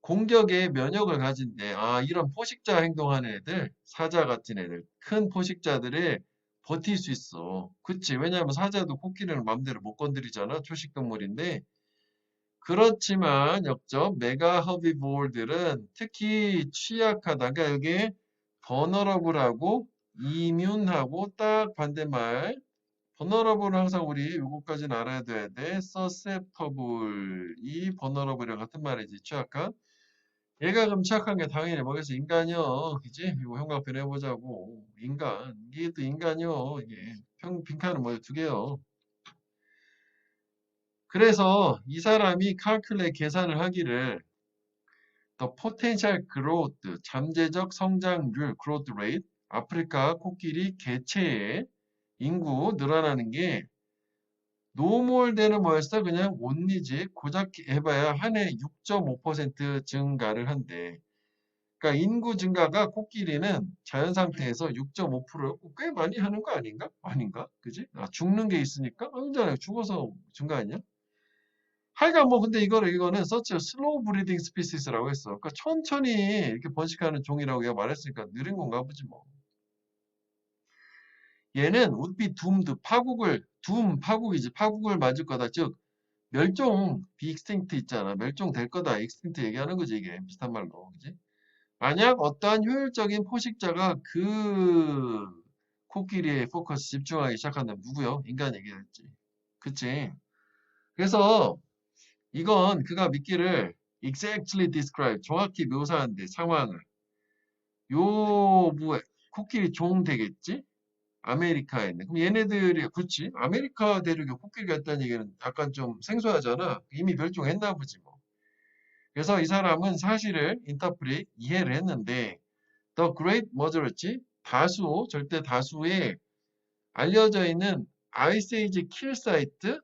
공격에 면역을 가진대. 아, 이런 포식자 행동하는 애들, 사자 같은 애들, 큰 포식자들을 버틸 수 있어. 그치? 왜냐하면 사자도 코끼리는 맘대로 못 건드리잖아. 초식동물인데. 그렇지만 역적 메가 허비보어들은 특히 취약하다. 그러니까 여기에 버너러블하고 이뮨하고 딱 반대말. 버너러블은 항상 우리 요거까지는 알아야 돼. susceptible이 버너러블이랑 같은 말이지. 취약한. 얘가 그럼 취약한 게 당연히 뭐겠어? 인간이요. 그지? 이거 형광펜 해보자고. 인간. 이게 또 인간이요. 이게. 빈칸은 뭐 두 개요. 그래서 이 사람이 칼큘레 계산을 하기를 The potential growth, 잠재적 성장률, growth rate, 아프리카 코끼리 개체의 인구 늘어나는 게 노멀대는 뭐였어? 그냥 온리지 고작 해봐야 한 해 6.5% 증가를 한대. 그러니까 인구 증가가 코끼리는 자연 상태에서 6.5%꽤 많이 하는 거 아닌가? 아닌가? 그지? 아, 죽는 게 있으니까? 아니잖아요. 죽어서 증가했냐? 하여간 뭐 근데 이거는 such a slow breeding species라고 했어. 그러니까 천천히 이렇게 번식하는 종이라고 얘가 말했으니까 느린 건가 보지 뭐. 얘는 would be doomed 파국이지. 파국을 맞을 거다. 즉 멸종 be extinct 있잖아. 멸종될 거다. extinct 얘기하는 거지 이게 비슷한 말로. 그지? 만약 어떠한 효율적인 포식자가 그 코끼리에 포커스 집중하기 시작한다면 누구요? 인간 얘기했지. 그치? 그래서 이건 그가 믿기를 exactly describe 정확히 묘사한대 상황을. 요 뭐 코끼리 종 되겠지? 아메리카에 있는. 그럼 얘네들이 그렇지? 아메리카 대륙에 코끼리가 있다는 얘기는 약간 좀 생소하잖아. 이미 멸종했나 보지 뭐. 그래서 이 사람은 사실을 인터프릿 이해를 했는데 The Great 뭐였지? 다수 절대 다수의 알려져 있는 아이스에이지 킬 사이트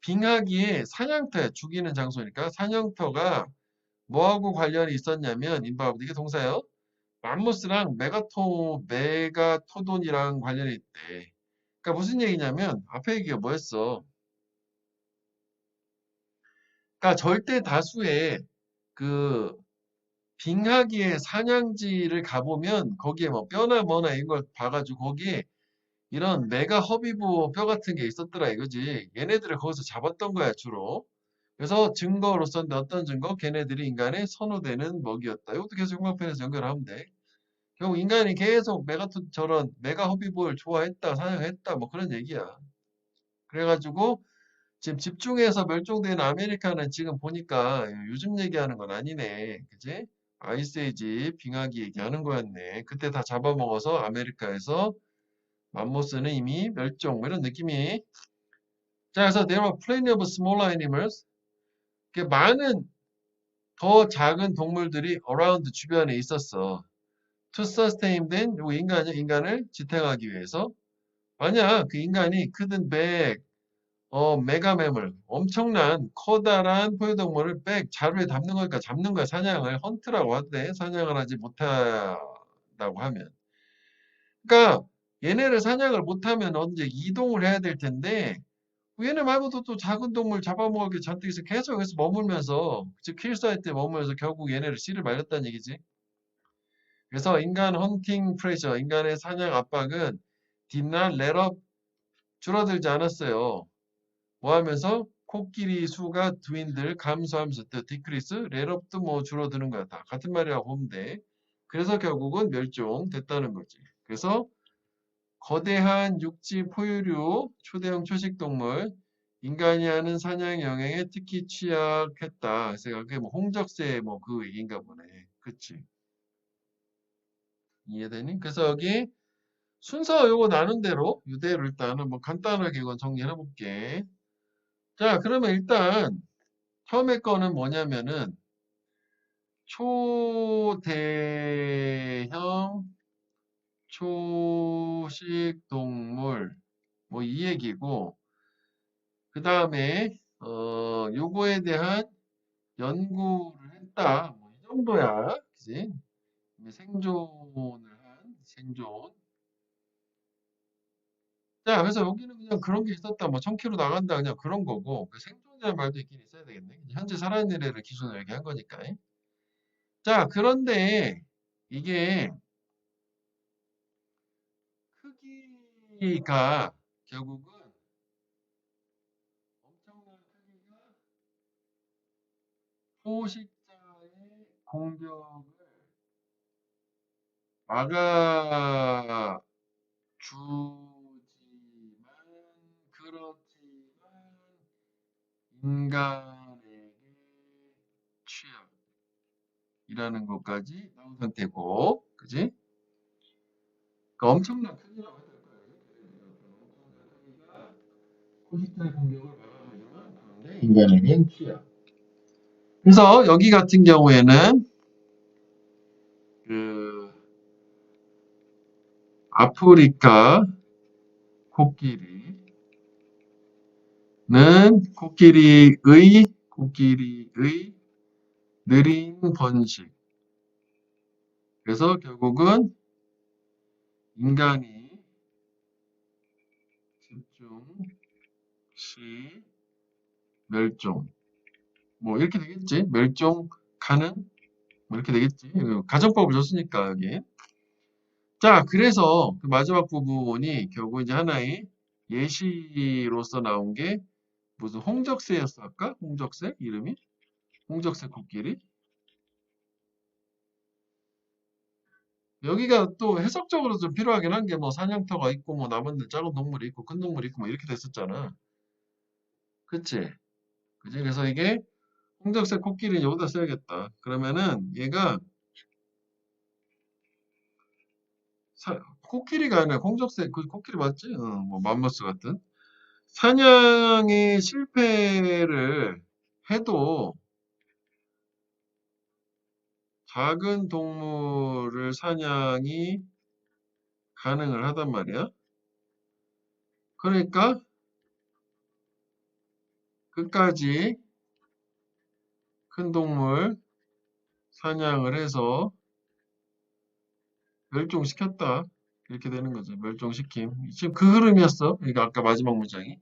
빙하기의 사냥터야. 죽이는 장소니까 사냥터가 뭐하고 관련이 있었냐면 인바우드 이게 동사예요. 맘모스랑 메가토돈이랑 관련이 있대. 그러니까 무슨 얘기냐면 앞에 얘기가 뭐였어? 그러니까 절대 다수의 그 빙하기의 사냥지를 가보면 거기에 뭐 뼈나 뭐나 이런 걸 봐가지고 거기에 이런 메가 허비보 뼈 같은 게 있었더라 이거지. 얘네들을 거기서 잡았던 거야 주로. 그래서 증거로서는 어떤 증거? 걔네들이 인간의 선호되는 먹이였다. 이것도 계속 형광펜에서 연결하면 돼. 결국 인간이 계속 저런 메가 허비보를 좋아했다, 사냥했다, 뭐 그런 얘기야. 그래가지고 지금 집중해서 멸종된 아메리카는 지금 보니까 요즘 얘기하는 건 아니네. 그지? 아이스에이지 빙하기 얘기하는 거였네. 그때 다 잡아먹어서 아메리카에서 맘모스는 이미 멸종 뭐 이런 느낌이. 자, 그래서 there were plenty of smaller animals. 많은 더 작은 동물들이 around 주변에 있었어. to sustain 된 요 인간을 지탱하기 위해서. 만약 그 인간이 크든 메가매물 엄청난 커다란 포유동물을 자루에 담는 거니까 잡는 거야. 사냥을 헌트라고 하대. 사냥을 하지 못한다고 하면. 그러니까 얘네를 사냥을 못하면 언제 이동을 해야 될 텐데 얘네 말고도 또 작은 동물 잡아먹을 게 잔뜩 있어 계속 여기서 머물면서 즉 킬사이트에 머물면서 결국 얘네를 씨를 말렸다는 얘기지. 그래서 인간 헌팅 프레셔, 인간의 사냥 압박은 did not let up 줄어들지 않았어요. 뭐 하면서 코끼리 수가 dwindle 감소하면서 decrease, 렐업도 뭐 줄어드는 거야. 다 같은 말이라고 보면 돼. 그래서 결국은 멸종됐다는 거지. 그래서 거대한 육지 포유류, 초대형 초식동물, 인간이 하는 사냥 영향에 특히 취약했다. 그래서 그게 뭐 홍적세 뭐 그 얘기인가 보네. 그치? 이해되니? 그래서 여기 순서 요거 나눈 대로 이대로 일단은 뭐 간단하게 이건 정리해 볼게. 자, 그러면 일단 처음에 거는 뭐냐면은 초대형 초식동물 뭐 이 얘기고 그 다음에 요거에 대한 연구를 했다. 뭐 이 정도야. 그지? 생존을 한 생존. 자, 그래서 여기는 그냥 그런 게 있었다. 뭐 1000km 나간다. 그냥 그런 거고. 그 생존이라는 말도 있긴 있어야 되겠네. 현재 살아있는 애를 기준으로 얘기한 거니까. 자, 그런데 이게 크기가 결국은 엄청난 크기가 포식자의 공격을 막아주지만 그렇지만 인간에게 취약이라는 것까지 나온 상태고, 그지? 그러니까 엄청난 크기라고 해야 될 거예요. 엄청난 크기가 포식자의 공격을 막아주지만 그런데 인간에겐 취약. 그래서 여기 같은 경우에는 그 아프리카 코끼리는 코끼리의 느린 번식. 그래서 결국은 인간이 집중 시 멸종. 뭐 이렇게 되겠지. 멸종 가능? 뭐 이렇게 되겠지. 가정법을 줬으니까 여기. 자, 그래서 그 마지막 부분이 결국 이제 하나의 예시로서 나온 게 무슨 홍적새였어 아까? 홍적새 이름이? 홍적새 코끼리? 여기가 또 해석적으로 좀 필요하긴 한 게 뭐 사냥터가 있고 뭐 남은 작은 동물이 있고 큰 동물이 있고 뭐 이렇게 됐었잖아. 그치? 그지? 그래서 이게 홍적새 코끼리 여기다 써야겠다. 그러면은 얘가 코끼리가 아니라 홍적새 그 코끼리 맞지? 뭐 맘머스 같은. 사냥에 실패를 해도 작은 동물을 사냥이 가능을 하단 말이야. 그러니까 끝까지 큰 동물 사냥을 해서 멸종시켰다. 이렇게 되는 거죠. 멸종시킴. 지금 그 흐름이었어. 이거 아까 마지막 문장이.